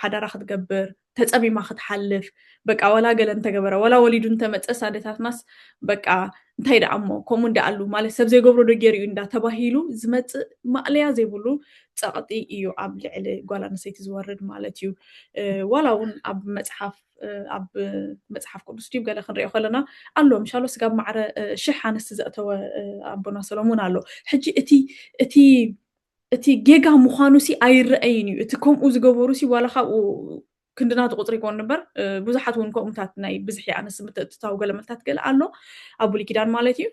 ሓዳራ ክትገብር ተፀሚማ ክትሓልፍ በቃ ወላ ገለ እንተገበረ ወላ ወሊዱ እንተመፀስ ኣዴታትናስ በቃ እንታይ ደኣ እሞ ከምኡ እንዳኣሉ ማለት ሰብ ዘይገብሮ ዶ ገይሩ እንዳተባሂሉ ዝመፅእ ማእለያ ዘይብሉ ፀቕጢ እዩ ኣብ ልዕሊ ጓል ኣንስተይቲ ዝወርድ ማለት እዩ ዋላ እውን ኣብ መፅሓፍ ቅዱስ ድዩ ገለ ክንሪኦ ከለና ኣሎ ምሻሎ ስጋብ ማዕረ 1000 ኣንስቲ ዘእተወ ኣቦና ሰሎሞን ኣሎ ሕጂ እቲ ጌጋ ምዃኑ ሲ ኣይረአይን እዩ እቲ ከምኡ ዝገበሩ ሲ ዋላ ካብኡ ክንድናቱ ቁፅሪ ይኮን ነበር ብዙሓት እውን ከምኡታት ናይ ብዝሒ ኣንስቲ ምትእትታው ገለ መልታት ገለ ኣሎ ኣብ ብሉይ ኪዳን ማለት እዩ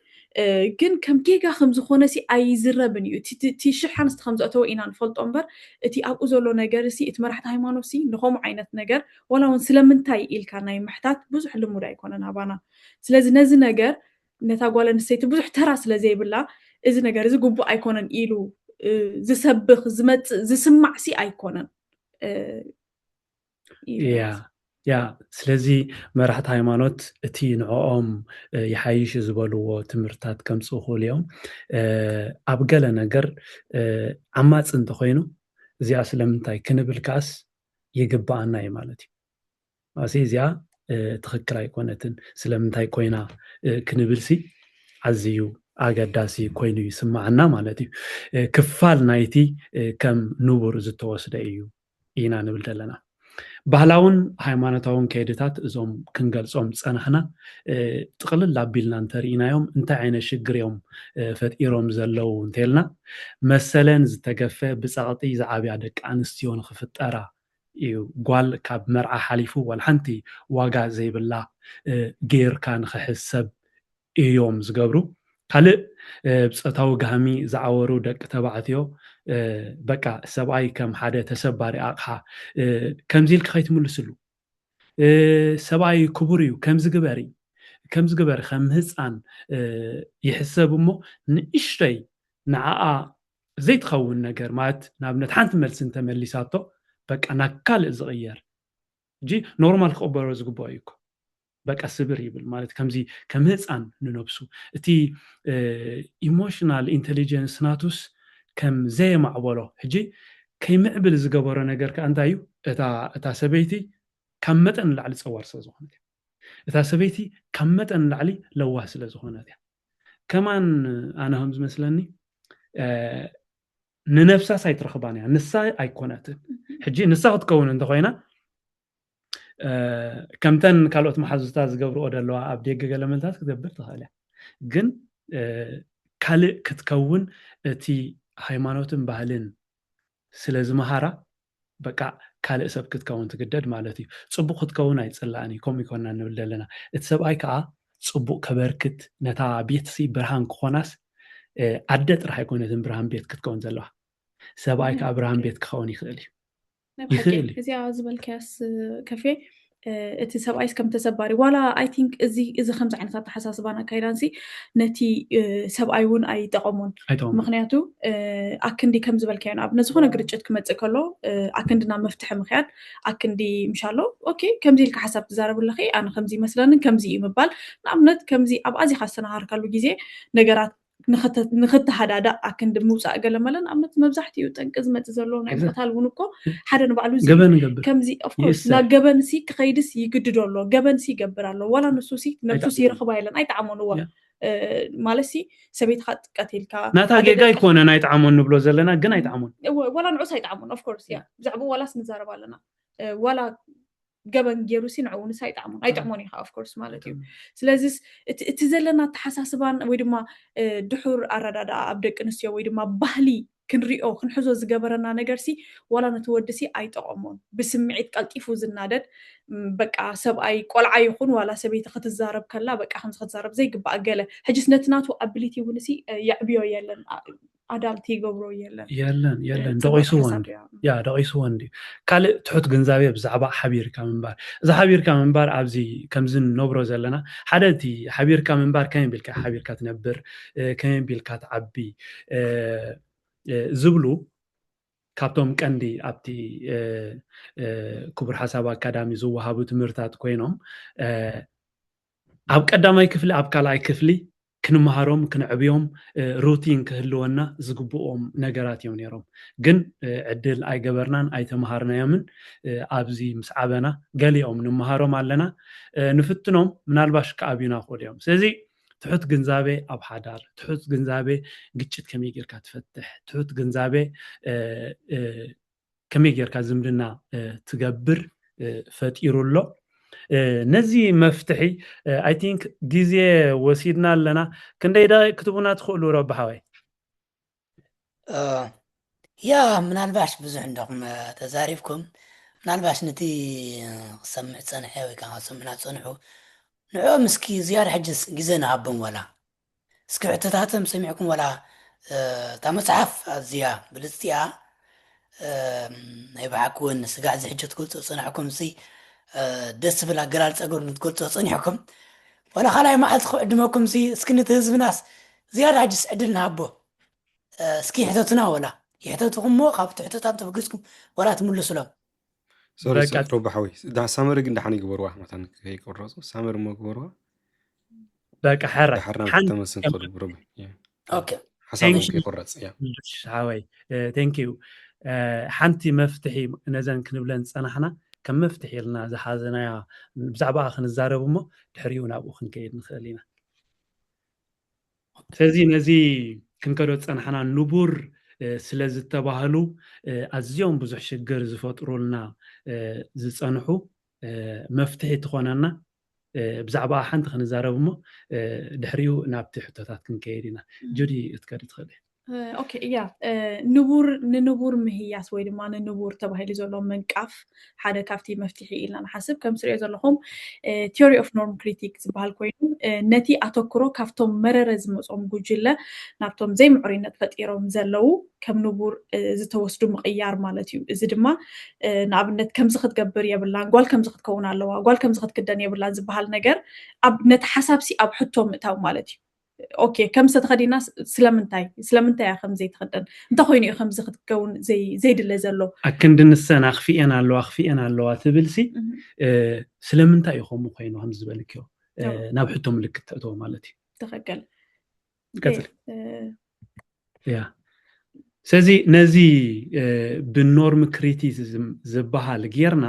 ግን ከም ጌጋ ከም ዝኾነ ሲ ኣይዝረብን እዩ እቲ 1000 ኣንስቲ ከም ዘእተወ ኢና ንፈልጦ እምበር እቲ ኣብኡ ዘሎ ነገር ሲ እቲ መራሕቲ ሃይማኖት ሲ ንከምኡ ዓይነት ነገር ዋላ እውን ስለምንታይ ኢልካ ናይ ምሕታት ብዙሕ ልሙድ ኣይኮነን ኣባና ስለዚ ነዚ ነገር ነታ ጓል ኣንስተይቲ ብዙሕ ተራ ስለዘይብላ እዚ ነገር እዚ ጉቡእ ኣይኮነን ኢሉ ዝሰብኽ ዝመፅእ ዝስማዕ ሲ ኣይኮነን
ያ ስለዚ መራሕቲ ሃይማኖት እቲ ንዕኦም ይሓይሽ ዝበልዎ ትምህርታት ከምፅኡ ክእሉ እዮም ኣብ ገለ ነገር ዓማፅ እንተኮይኑ እዚኣ ስለምንታይ ክንብል ከኣስ ይግባኣና እዩ ማለት እዩ እዚኣ ትክክል ኣይኮነትን ስለምንታይ ኮይና ክንብልሲ ኣዝዩ ኣገዳሲ ኮይኑ ይስማዓና ማለት እዩ ክፋል ናይቲ ከም ንቡር ዝተወስደ እዩ ኢና ንብል ዘለና ባህላውን ሃይማኖታውን ከይድታት እዞም ክንገልጾም ፀናሕና ጥቕልል ኣቢልና እንተርኢናዮም እንታይ ዓይነት ሽግር እዮም ፈጢሮም ዘለው እንተልና መሰለን ዝተገፈ ብፀቕጢ ዝዓብያ ደቂ ኣንስትዮ ንክፍጠራ እዩ ጓል ካብ መርዓ ሓሊፉ ዋላ ሓንቲ ዋጋ ዘይብላ ጌርካ ንክሕሰብ እዮም ዝገብሩ ካልእ ብፀታዊ ጋህሚ ዝዓወሩ ደቂ ተባዕትዮ በቃ ሰብኣይ ከም ሓደ ተሰባሪ ኣቕሓ ከምዚ ኢልካ ከይትምልስሉ ሰብኣይ ክቡር እዩ ከምዚ ግበሪ ከም ህፃን ይሕሰብ እሞ ንእሽተይ ንዓኣ ዘይትኸውን ነገር ማለት ንኣብነት ሓንቲ መልሲ እንተመሊሳቶ በቃ ናብ ካልእ ዝቕየር እጂ ኖርማል ክቕበሮ ዝግብኦ እዩ እኮ በቃ ስብር ይብል ማለት ከምዚ ከም ህፃን ንነብሱ እቲ ኢሞሽናል ኢንቴሊጀንስ ናቱስ ከም ዘየማዕበሎ ሕጂ ከይምዕብል ዝገበሮ ነገር ከዓ እንታይ እዩ እታ ሰበይቲ ካብ መጠን ንላዕሊ ፀዋር ስለ ዝኾነት እያ እታ ሰበይቲ ካብ መጠን ንላዕሊ ለዋህ ስለ ዝኾነት እያ ከማን ኣነ ከም ዝመስለኒ ንነፍሳስ ኣይትረኽባን እያ ንሳ ኣይኮነትን ሕጂ ንሳ ክትከውን እንተኮይና ከምተን ካልኦት መሓዙታት ዝገብርኦ ዘለዋ ኣብ ደገ ገለ መልታት ክትገብር ትኽእል እያ ግን ካልእ ክትከውን እቲ ሃይማኖትን ባህልን ስለ ዝመሃራ በቃ ካልእ ሰብ ክትከውን ትግደድ ማለት እዩ ፅቡቅ ክትከውን ኣይፅላእኒ ከምኡ ይኮና ንብል ዘለና እቲ ሰብኣይ ከዓ ፅቡቅ ከበርክት ነታ ቤትሲ ብርሃን ክኾናስ ኣደ ጥራሕ ኣይኮነትን ብርሃን ቤት ክትከውን ዘለዋ ሰብኣይ ከዓ ብርሃን ቤት ክኸውን ይኽእል እዩ
እዚኣ ዝበልክያስ ከፌ እቲ ሰብኣይስ ከም ተሰባሪ ዋላ ኣይ ቲንክ እዚ ከምዚ ዓይነታት ተሓሳስባና ካይዳንሲ ነቲ ሰብኣይ እውን ኣይጠቐሙን ምክንያቱ ኣክንዲ ከም ዝበልክያ ንኣብነት ዝኾነ ግርጭት ክመፅእ ከሎ ኣክንድና መፍትሒ ምክያድ ኣክንዲ ምሻሎ ኦኬ ከምዚ ኢልካ ሓሳብ ትዛረብለኺ ኣነ ከምዚ ይመስለኒ ከምዚ እዩ ምባል ንኣብነት ከምዚ ኣብ ኣዚኻ ዝተናሃርካሉ ግዜ ነገራት ንክተሓዳዳእ ኣክንዲ ምውፃእ ገለ መለን ኣብነት መብዛሕትኡ ጠንቂ ዝመፅእ ዘሎ ናይ ምቕታል እውን እኮ ሓደ ንባዕሉ ከምዚ ኦፍኮርስ ናብ ገበንሲ ክኸይድስ ይግድዶ ኣሎ ገበንሲ ይገብር ኣሎ ዋላ ንሱሲ ነብሱሲ ይረኽባ የለን ኣይጣዕሞንዎ ማለሲ ሰበይትካ ጥቀት ኢልካ
ናታ ጌጋ ይኮነን ኣይጣዕሞን ንብሎ ዘለና ግን ኣይጣዕሞን
ዋላ ንዑስ ኣይጣዕሞን ኦፍኮርስ ያ ብዛዕባ ዋላስ ንዛረብ ኣለና ዋላ ገበን ገይሩሲ ንዕውን ኣይጣዕሞን ኢኻ ኦፍኮርስ ማለት እዩ ስለዚ እቲ ዘለና ተሓሳስባን ወይ ድማ ድሑር ኣረዳዳ ኣብ ደቂ ኣንስትዮ ወይ ድማ ባህሊ ክንሪኦ ክንሕዞ ዝገበረና ነገርሲ ዋላ ነቲ ወዲሲ ኣይጠቐሞን ብስምዒት ቀልጢፉ ዝናደድ በቃ ሰብኣይ ቆልዓ ይኹን ዋላ ሰበይቲ ክትዛረብ ከላ በቃ ከምዚ ክትዛረብ ዘይግባእ ገለ ሕጂስ ነቲ ናቱ ኣቢሊቲ እውን ሲ የዕብዮ የለን ኣዳልቲ ይገብሮ የለን
የለን ደቂሱ ወንዲ ደቂሱ ወንዲ ካልእ ትሑት ግንዛቤ ብዛዕባ ሓቢርካ ምንባር እዛ ሓቢርካ ምንባር ኣብዚ ከምዚ ነብሮ ዘለና ሓደ እቲ ሓቢርካ ምንባር ከመይ ቢልካ ሓቢርካ ትነብር ከመይ ቢልካ ትዓቢ ዝብሉ ካብቶም ቀንዲ ኣብቲ ክቡር ሓሳብ ኣካዳሚ ዝወሃቡ ትምህርታት ኮይኖም ኣብ ቀዳማይ ክፍሊ ኣብ ካልኣይ ክፍሊ ክንመሃሮም ክንዕብዮም ሩቲን ክህልወና ዝግብኦም ነገራት እዮም ነይሮም ግን ዕድል ኣይገበርናን ኣይተመሃርናዮምን ኣብዚ ምስ ዓበና ገሊኦም ንመሃሮም ኣለና ንፍትኖም ምናልባሽ ከኣቢና ክኾኑ እዮም ስለዚ ትሑት ግንዛቤ ኣብ ሓዳር ትሑት ግንዛቤ ግጭት ከመይ ጌርካ ትፈትሕ ትሑት ግንዛቤ ከመይ ጌርካ ዝምድና ትገብር ፈጢሩሎ ነዚ መፍትሒ አይ ቲንክ ጊዜ ወሲድና ኣለና ክንደይ ደቂቕ ክትቡና ትኽእሉ ረባሓወይ
ምናልባሽ ብዙሕ እንደኹም ተዛሪብኩም ምናልባሽ ነቲ ክሰምዕ ፀንሐ ወይ ከዓ ክሰምዕና ፀንሑ ንዕኦም እስኪ ዝያዳ ሕጅስ ግዜ ንሃቦም ወላ እስኪ ሕቶታቶም ሰሚዕኩም ወላ እታ መፅሓፍ ኣዝያ ብልፅቲኣ ናይ ባዕኩ እውን ስጋዕ ዝሕጆ ትገልፆ ፀናሕኩም ደስ ዝብል ኣገላልፃ ገይሩ ትገልፆ ፀኒሕኩም ወላ ካልኣይ መዓልቲ ክዕድመኩም እስኪ ነቲ ህዝብናስ ዝያዳ ሕጅስ ዕድል ንሃቦ እስኪ ሕተቱና ወላ ይሕተትኩም ሞ ካብቲ ሕቶታት ተበግዝኩም ወላ ትምልሱሎም
ሶሪ ረባሓወይ ሳመሪ ግን ዳሓን ይግበርዋ ማታን ከይቆረፁ ሳመሪ ሞ ግበርዋ
በቃ ሓራይ
ተመስል ክሉ ረቢ
ኦኬ
ሓሳብን ከይቆረፅ
ሓወይ ቴንክ ዩ ሓንቲ መፍትሒ ነዘን ክንብለን ፀናሕና ከም መፍትሒ ኢልና ዝሓዘናያ ብዛዕባ ክንዛረብ እሞ ድሕሪኡ ናብኡ ክንከይድ ንኽእል ኢና ስለዚ ነዚ ክንከዶ ፀናሕና ንቡር ስለ ዝተባህሉ ኣዝዮም ብዙሕ ሽግር ዝፈጥሩልና ዝፀንሑ መፍትሒ ትኾነና ብዛዕባ ሓንቲ ክንዛረብ እሞ ድሕሪኡ ናብቲ ሕቶታት ክንከይድ ኢና ጁዲ እትከዲ ትኽእል
ኦኬ ንንቡር ምህያስ ወይ ድማ ንንቡር ተባሂሉ ዘሎ መንቃፍ ሓደ ካብቲ መፍትሒ ኢልና ንሓስብ ከም ትሪኦ ዘለኹም ቲዮሪ ኦፍ ኖርም ክሪቲክ ዝበሃል ኮይኑ ነቲ ኣተክሮ ካብቶም መረረ ዝመፆም ጉጅለ ናብቶም ዘይምዕሩይነት ፈጢሮም ዘለው ከም ንቡር ዝተወስዱ ምቕያር ማለት እዩ እዚ ድማ ንኣብነት ከምዚ ክትገብር የብላን ጓል ከምዚ ክትከውን ኣለዋ ጓል ከምዚ ክትክደን የብላን ዝበሃል ነገር ነቲ ሓሳብሲ ኣብ ሕቶ ምእታው ማለት እዩ ኦኬ ከም ዝተኸዲና ስለምንታይ እያ ከምዘይ ትኽደን እንታይ ኮይኑ እዩ ከምዚ ክትከውን ዘይድለ ዘሎ
ኣክንድንሰን ኣኽፊአን ኣለዋ ትብልሲ ስለምንታይ እዩ ከምኡ ኮይኑ ከም ዝበልክዮ ናብ ሕቶ ምልክት ተእትዎ ማለት እዩ
ተኸገል
ቀፅል ስለዚ ነዚ ብኖርም ክሪቲሲዝም ዝበሃል ጌርና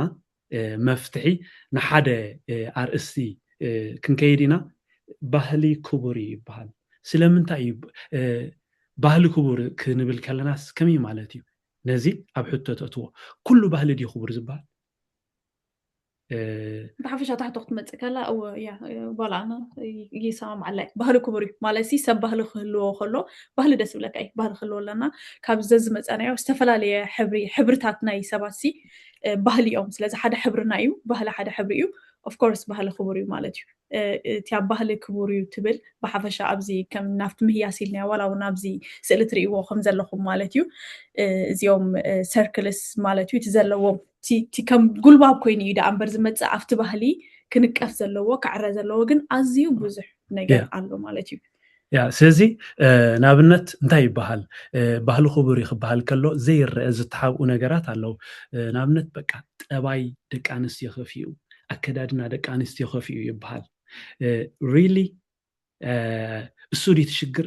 መፍትሒ ንሓደ ኣርእስቲ ክንከይድ ኢና ባህሊ ክቡር ይበሃል ስለምንታይ እዩ ባህሊ ክቡር ክንብል ከለናስ ከመይ ማለት እዩ ነዚ ኣብ ሕቶ ተእትዎ ኩሉ ባህሊ ድዩ ክቡር ዝበሃል
ብሓፈሻ ታሕቶ ክትመፅእ ከላ በላዕና ይሰማም ዓላይ ባህሊ ክቡር እዩ ማለት ሰብ ባህሊ ክህልዎ ከሎ ባህሊ ደስ ብለካ እዩ ባህሊ ክህልዎ ኣለና ካብ ዝመፀናዮ ዝተፈላለየ ሕብርታት ናይ ሰባት ባህሊ እዮም ስለዚ ሓደ ሕብርና እዩ ባህሊ ሓደ ሕብሪ እዩ ኦፍኮርስ ባህሊ ክቡር እዩ ማለት እዩ እቲ ኣብ ባህሊ ክቡር እዩ ትብል ብሓፈሻ ኣብዚ ከም ናብቲ ምህያስ ኢልናዮ ዋላ እውን ኣብዚ ስእሊ ትርእይዎ ከም ዘለኹም ማለት እዩ እዚኦም ሰርክልስ ማለት እዩ እቲ ዘለዎም እቲ ከም ጉልባብ ኮይኑ እዩ ዳ እምበር ዝመፅእ ኣብቲ ባህሊ ክንቀፍ ዘለዎ ክዕረ ዘለዎ ግን ኣዝዩ ብዙሕ ነገር ኣሎ ማለት እዩ
ስለዚ ንኣብነት እንታይ ይበሃል ባህሊ ክቡር ክበሃል ከሎ ዘይርአ ዝተሓብኡ ነገራት ኣለው ንኣብነት በቃ ጠባይ ደቂ ኣንስትዮ ከፊኡ ኣከዳድና ደቂ ኣንስትዮ ከፊኡ ይበሃል ሪሊ እሱ ዲ ትሽግር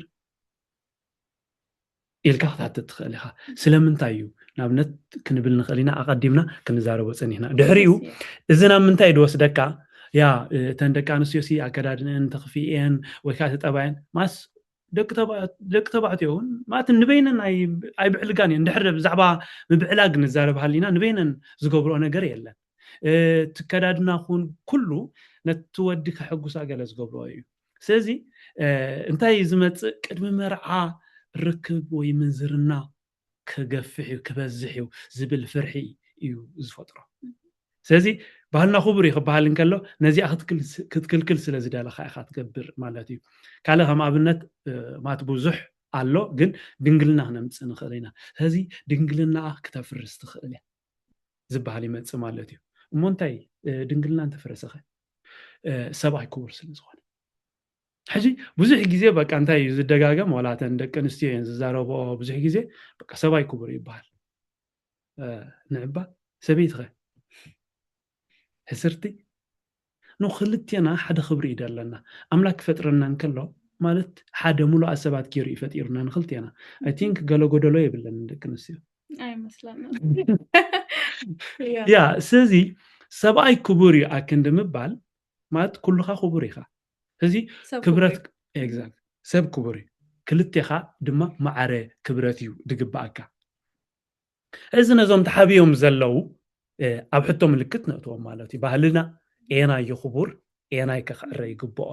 ኢልካ ክትሓትት ትኽእል ኢኻ ስለምንታይ እዩ ንኣብነት ክንብል ንኽእል ኢና ኣቐዲምና ክንዛረቦ ፀኒሕና ድሕሪኡ እዚ ናብ ምንታይ ድወስደካ እተን ደቂ ኣንስትዮ ኣከዳድነን ተኽፊአን ወይ ከዓ ተጠባየን ማስ ደቂ ተባዕትዮ እውን ማለት ንበይነን ኣይብዕልጋን እየን ድሕሪ ብዛዕባ ምብዕላግ ንዛረብ ሃሊና ንበይነን ዝገብርኦ ነገር የለን ትከዳድና ኩን ኩሉ ነቲ ወዲ ከሐጉሳ ገለ ዝገብርኦ እዩ ስለዚ እንታይ ዝመፅእ ቅድሚ መርዓ ርክብ ወይ ምንዝርና ክገፍሕ ክበዝሕ ዝብል ፍርሒ እዩ ዝፈጥሮ ስለዚ ባህልና ክቡር ክበሃል እንከሎ ነዚኣ ክትክልክል ስለ ዝደለካ ኢኻ ትገብር ማለት እዩ ካልእ ከም ኣብነት ማት ብዙሕ ኣሎ ግን ድንግልና ክነምፅእ ንኽእል ኢና ስለዚ ድንግልና ክተፍርስ ትኽእል እያ ዝበሃል ይመፅእ ማለት እዩ እሞ እንታይ ድንግልና እንተፈረሰኸ ሰብኣይ ክቡር ስለ ዝኾነ ሕጂ ብዙሕ ግዜ በቃ እንታይ እዩ ዝደጋገም ዋላተን ደቂ ኣንስትዮ እየን ዝዛረብኦ ብዙሕ ግዜ በቃ ሰብኣይ ክቡር ይበሃል ንዕባ ሰበይትኸ ሕስርቲ ክልቴና ሓደ ክብሪ እዩ ዘለና ኣምላክ ክፈጥረና እንከሎ ማለት ሓደ ሙሉእ ሰባት ገይሩ ይፈጢሩና ንክልቴና ኣይ ቲንክ ገለ ጎደሎ የብለን ደቂ ኣንስትዮ ያ ስለዚ ሰብኣይ ክቡር እዩ ኣክንዲ ምባል ማለት ኩሉኻ ክቡር ኢኻ ስለዚ ክብረት ኤግዛክት ሰብ ክቡር እዩ ክልቴኻ ድማ ማዕረ ክብረት እዩ ድግባኣካ እዚ ነዞም ተሓቢዮም ዘለው ኣብ ሕቶ ምልክት ነእትዎም ማለት እዩ ባህልና ኤናይ ክቡር ኤናይ ክኽዕረ ይግብኦ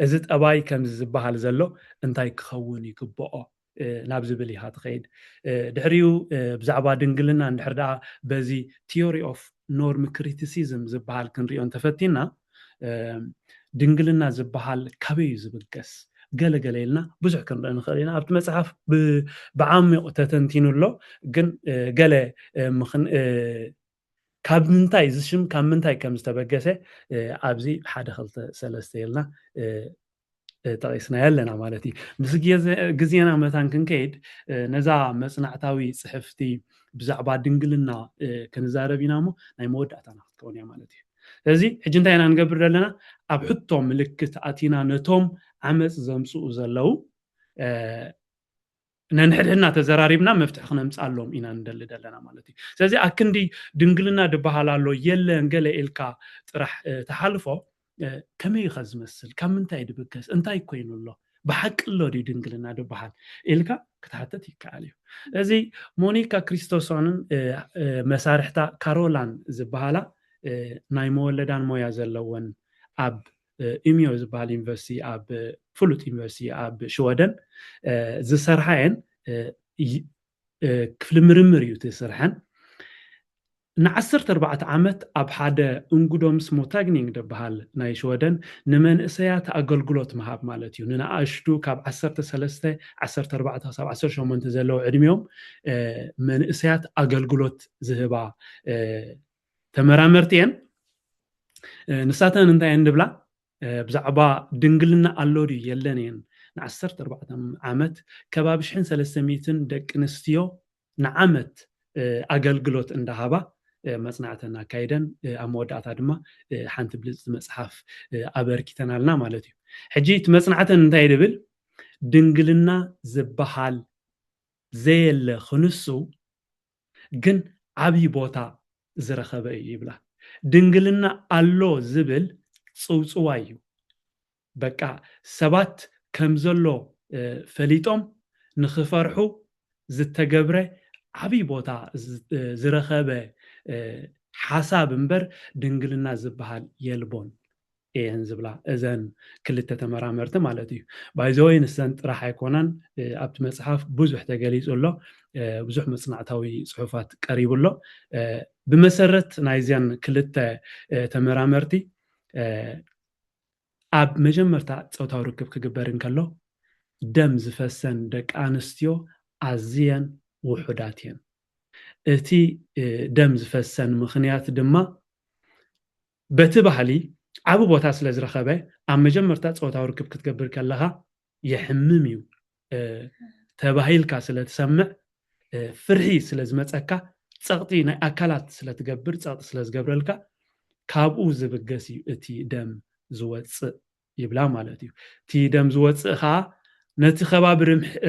እዚ ጠባይ ከምዚ ዝበሃል ዘሎ እንታይ ክኸውን ይግብኦ ናብ ዝብል ኢኻ ትኸይድ ድሕሪኡ ብዛዕባ ድንግልና እንድሕር ደኣ በዚ ቲዮሪ ኦፍ ኖርም ክሪቲሲዝም ዝበሃል ክንሪኦ እንተፈቲና ድንግልና ዝበሃል ካበይ ዝብገስ ገለገለ ኢልና ብዙሕ ክንርኢ ንኽእል ኢና ኣብቲ መፅሓፍ ብዓሚቕ ተተንቲኑሎ ግን ገለ ካብ ምንታይ ዝሽም ካብ ምንታይ ከም ዝተበገሰ ኣብዚ ሓደ ክልተ ሰለስተ ኢልና ጠቂስና ኣለና ማለት እዩ ምስ ግዜና መታን ክንከይድ ነዛ መፅናዕታዊ ፅሕፍቲ ብዛዕባ ድንግልና ክንዛረብ ኢና እሞ ናይ መወዳእታና ክትከውን እያ ማለት እዩ ስለዚ ሕጂ እንታይ ኢና ንገብር ዘለና ኣብ ሕቶ ምልክት ኣቲና ነቶም ዓመፅ ዘምፅኡ ዘለው ነንሕድሕድና ተዘራሪብና መፍትሒ ክነምፃሎም ኢና ንደሊ ዘለና ማለት እዩ ስለዚ ኣክንዲ ድንግልና ድበሃል ኣሎ የለን ገለ ኢልካ ጥራሕ ተሓልፎ ከመይ ኢኻ ዝመስል ካብ ምንታይ ድብገስ እንታይ ኮይኑ ኣሎ ብሓቂ ኣሎ ድዩ ድንግልና ድበሃል ኢልካ ክትሓተት ይከኣል እዩ እዚ ሞኒካ ክሪስቶሶንን መሳርሕታ ካሮላን ዝበሃላ ናይ መወለዳን ሞያ ዘለወን ኣብ ኢምዮ ዝበሃል ዩኒቨርሲቲ ኣብ ፍሉጥ ዩኒቨርሲቲ ኣብ ሽወደን ዝሰርሓየን ክፍሊ ምርምር እዩ ትስርሐን ን14 ዓመት ኣብ ሓደ እንጉዶም ስሞታግኒንግ ዝበሃል ናይ ሽወደን ንመንእሰያት ኣገልግሎት መሃብ ማለት እዩ ንኣሽቱ ካብ 13 14 ክሳብ 18 ዘለዎ ዕድሜኦም መንእሰያት ኣገልግሎት ዝህባ ተመራመርቲ እየን ንሳተን እንታይ እንብላ ብዛዕባ ድንግልና ኣሎ ድዩ የለን እየን ን14 ዓመት ከባቢ 1300 ደቂ ኣንስትዮ ንዓመት ኣገልግሎት እንዳሃባ መፅናዕተና ካይደን ኣብ መወዳእታ ድማ ሓንቲ ብልፅ መፅሓፍ ኣበርኪተናልና ማለት እዩ ሕጂ እቲ መፅናዕተን እንታይ ድብል ድንግልና ዝበሃል ዘየለ ክንሱ ግን ዓብይ ቦታ ዝረኸበ እዩ ይብላ ድንግልና ኣሎ ዝብል ፅውፅዋ እዩ በቃ ሰባት ከም ዘሎ ፈሊጦም ንኽፈርሑ ዝተገብረ ዓብይ ቦታ ዝረኸበ ሓሳብ እምበር ድንግልና ዝበሃል የልቦን እየን ዝብላ እዘን ክልተ ተመራመርቲ ማለት እዩ ባይዘወይ ንሰን ጥራሕ ኣይኮናን ኣብቲ መፅሓፍ ብዙሕ ተገሊፁ ኣሎ ብዙሕ መፅናዕታዊ ፅሑፋት ቀሪቡሎ ብመሰረት ናይዘን ክልተ ተመራመርቲ ኣብ መጀመርታ ፀውታዊ ርክብ ክግበር እንከሎ ደም ዝፈሰን ደቂ ኣንስትዮ ኣዝየን ውሑዳት እየን እቲ ደም ዝፈሰን ምክንያት ድማ በቲ ባህሊ ዓብ ቦታ ስለ ዝረኸበ ኣብ መጀመርታ ፀውታዊ ርክብ ክትገብር ከለኻ የሕምም እዩ ተባሂልካ ስለ ትሰምዕ ፍርሒ ስለ ዝመፀካ ፀቕጢ ናይ ኣካላት ስለ ትገብር ፀቕጢ ስለ ዝገብረልካ ካብኡ ዝብገስ እዩ እቲ ደም ዝወፅእ ይብላ ማለት እዩ እቲ ደም ዝወፅእ ከዓ ነቲ ከባቢ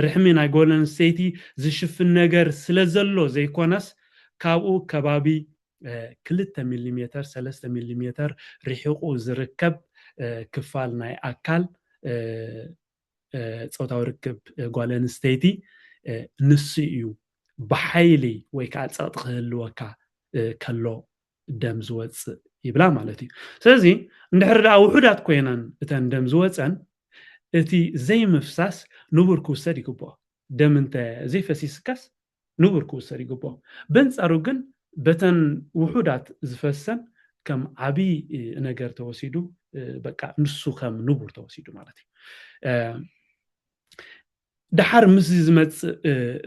ርሕሚ ናይ ጓል ኣንስተይቲ ዝሽፍን ነገር ስለ ዘሎ ዘይኮነስ ካብኡ ከባቢ 2 ሚሊሜትር 3 ሚሊሜትር ርሒቑ ዝርከብ ክፋል ናይ ኣካል ፀውታዊ ርክብ ጓል ኣንስተይቲ ንሱ እዩ ብሓይሊ ወይ ከዓ ፀቕጢ ክህልወካ ከሎ ደም ዝወፅእ ይብላ ማለት እዩ ስለዚ እንድሕር ደኣ ውሑዳት ኮይነን እተን ደም ዝወፀን እቲ ዘይምፍሳስ ንቡር ክውሰድ ይግብኦ ደም እንተ ዘይፈሲስካስ ንቡር ክውሰድ ይግብኦ በንፃሩ ግን በተን ውሑዳት ዝፈሰን ከም ዓብይ ነገር ተወሲዱ በቃ ንሱ ከም ንቡር ተወሲዱ ማለት እዩ دحر مس زمص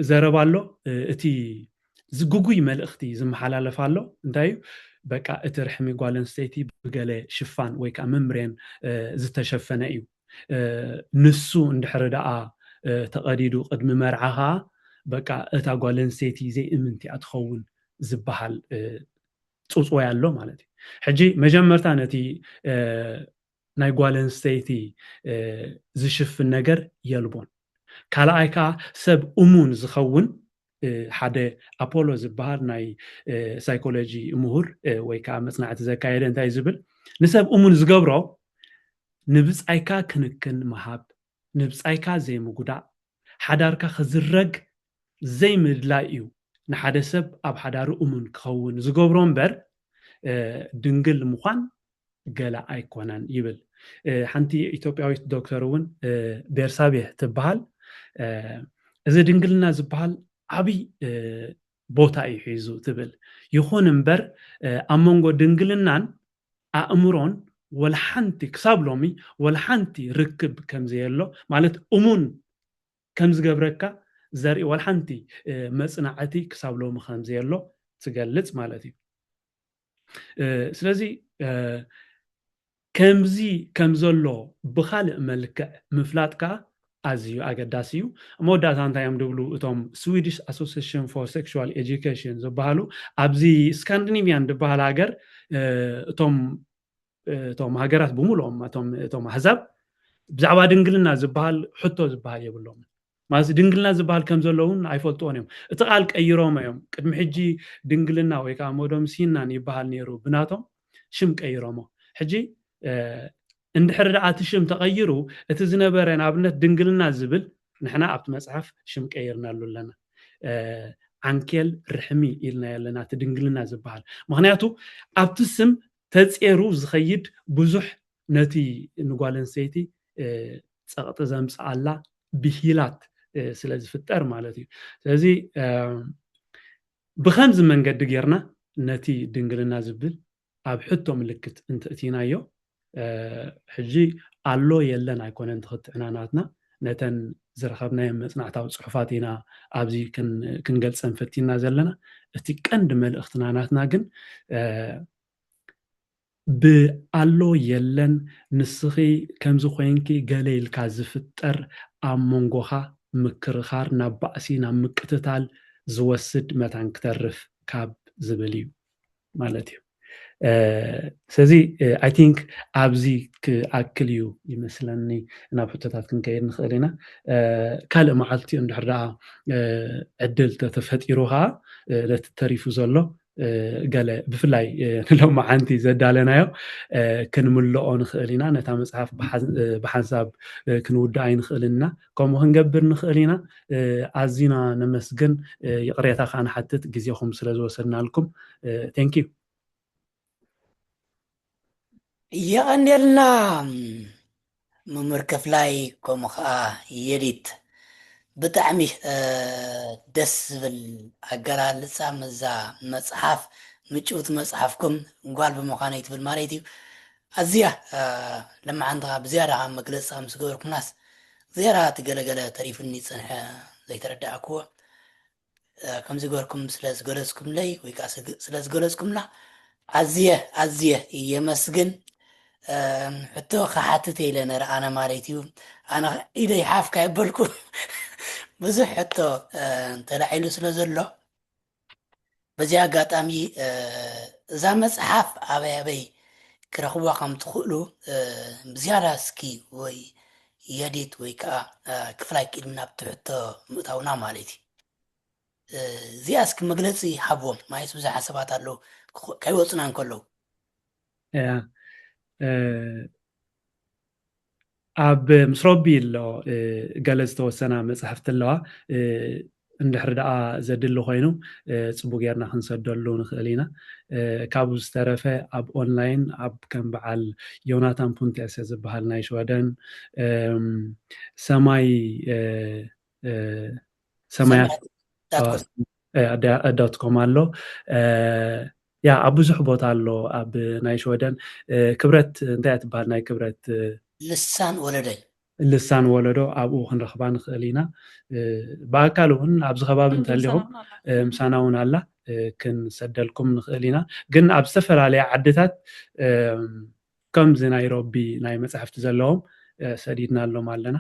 زربالو اتي زغغوي ملختي زمحلالفالو انتايو بقى اترحمي غالن ستيتي بغله شفان ويكا ممرين زتشفنه ايو نسو اندحر دعا تقديدو قدم مرعها بقى اتا غالن ستيتي زي امنتي اتخون زبحال صوصو يالو مالتي حجي مجمرتا نتي ناي غالن ستيتي زشفن ነገር يلبون كالايكا سب امون زخون حدا أبولو زبهار ناي سايكولوجي مهور ويكا مصنعت زكايد انتاي زبل نسب امون زغبرو نبص ايكا كنكن مهاب نبص ايكا زي مغدا حداركا خزرق زي مدلايو نحدا سب اب حدارو امون كخون زغبرو امبر دنگل مخان قلا ايكونان يبل حنتي ايثيوبياويت دكتورون بيرسابيه تبحال اذا دنگلنا زبحال عبي بوتا يحيزو تبل يخون امبر امونغو دنگلنان امرون والحنتي كسابلومي والحنتي ركب كمزيلو مالت امون كمز قبركا زري والحنتي مصنعتي كسابلومي كمزيلو تقلص مالتي سلازي كمزي كمزلو بخالق ملك مفلاتكا ازيو اگداسيو مودات انتا يمدبلو اتوم سويدش اسوسيشن فور سيكشوال اديوكيشن زبالو ابزي سكاندينيفيان دبال هاجر اتوم هاجرات بمولهم اتوم حزب بزعبا دنگلنا زبال حتو زبال يبلهم ماس دنگلنا زبال كمزلوون ايفولتونيم اتقال قيروم يوم قدم حجي دنگلنا ويكا مودوم سينان يبال نيرو بناتهم شم قيرومو حجي اندحر دعات شم تغيروا اتزنبرن ابنت دنگلنا زبل نحنا ابت مصحف شم قيرنا لنا عنكل رحمي إلنا يلنا تدنگلنا زبال مغنياتو ابت اسم تصيرو زخيد بزح نتي نغالن سيتي صقط زمص الله بهيلات سلاز فتر مالتي ስለዚህ بخمس منقد غيرنا نتي دنگلنا زبل اب حتو ملكت انت اتينايو حجي الله يلنا يكون تخطعناناتنا نتن زرخبنا مصنعتاو صحفاتينا ابزي كنገልጸን ፈቲና ዘለና እቲ ቀንድ መልእኽትናናትና ግን ብአሎ የለን ንስኺ ከምዚ ኮይንኪ ገሌልካ ዝፍጠር አሞንጎኻ ምክርኻር ናብ ባእሲ ናብ ምቅትታል ዝወስድ መታን ክተርፍ ካብ ዝብል እዩ ማለት እዩ ስለዚ አይ ቲንክ አብዚ ክአክል እዩ ይመስለኒ ናብ ሕቶታት ክንከይድ ንኽእል ኢና ካልእ መዓልቲ እንድሕር ደኣ ዕድል ተፈጢሩኻ ተሪፉ ዘሎ ገለ ብፍላይ ሎም ዓንቲ ዘዳለናዮ ክንምልኦ ንኽእል ኢና ነታ መፅሓፍ ብሓንሳብ ክንውዳእ ንኽእል ኢና ከምኡ ክንገብር ንኽእል ኢና ኣዝና ነመስግን ይቕሬታ ከዓ ንሓትት ግዜኹም ስለ ዝወሰድናልኩም ቴንክ ዩ
يغنيلنا ممركف لاي كوم يديت بتعمي دس بالأقرار لسا مزا مصحف مجوت مصحفكم نقال بمخانيت بالماريتي أزيا لما عندها بزيارة عم مجلسها مسجوركم ناس زيارة تقلق تريف النيسان زي تردع أكوا كم زجوركم سلاس جلسكم لي ويكاس سلاس جلسكم لا أزيا يمسجن حتى خحتتي لنا أنا ماريتيو أنا إذا يحاف كيبلكم بزح حتى طلع له سلازلو بزيا قاتامي زامس حاف أبي كرخوا قام تخلو بزيادة سكي وي يديت ويكا كفلاك إلنا بتحتى متاونا مالتي زياسك مجلسي حبوم ما يسوز حسابات له كي وصلنا نقوله
ኣብ ምስረቢ ኣሎ ገለ ዝተወሰና መፅሓፍቲ ኣለዋ እንድሕር ደኣ ዘድሊ ኮይኑ ፅቡቅ ጌርና ክንሰደሉ ንኽእል ኢና ካብኡ ዝተረፈ ኣብ ኦንላይን ኣብ ከም በዓል ዮናታን ፑንቴስ ዝበሃል ናይ ሽወደን ሰማያት ዶትኮም ኣሎ ያ ኣብ ብዙሕ ቦታ ኣሎ ኣብ ናይ ሽወደን ክብረት እንታይ ትበሃል ናይ ክብረት
لسان ولدي
ልሳን ወለዶ ኣብኡ ክንረኽባ ንኽእል ኢና ብኣካል እውን ኣብዚ ከባቢ እንተሃሊኹም ምሳና እውን ኣላ ክንሰደልኩም ንኽእል ኢና ግን ኣብ ዝተፈላለየ ዓድታት ከምዚ ናይሮቢ ናይ መፅሕፍቲ ዘለዎም ሰዲድና ኣሎም ኣለና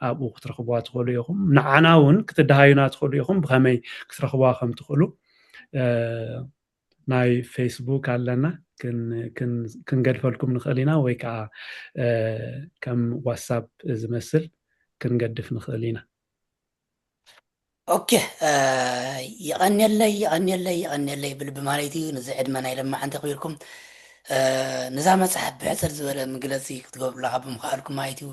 ኣብኡ ክትረኽብዋ ትኽእሉ ኢኹም ንዓና እውን ክትደሃዩና ትኽእሉ ኢኹም ብኸመይ ክትረኽብዋ ከም ትኽእሉ ናይ ፌስቡክ ኣለና ክንገድፈልኩም ንኽእል ኢና ወይ ከዓ ከም ዋትሳፕ ዝመስል ክንገድፍ ንኽእል ኢና
ኦኬ ይቐንየለይ ብልቢ ማለት እዩ ነዚ ዕድመ ናይ ለማዓንቲ ኽቢርኩም ነዛ መፅሓፍ ብሕፅር ዝበለ ምግለፂ ክትገብሩላ ብምኽኣልኩም ማለት እዩ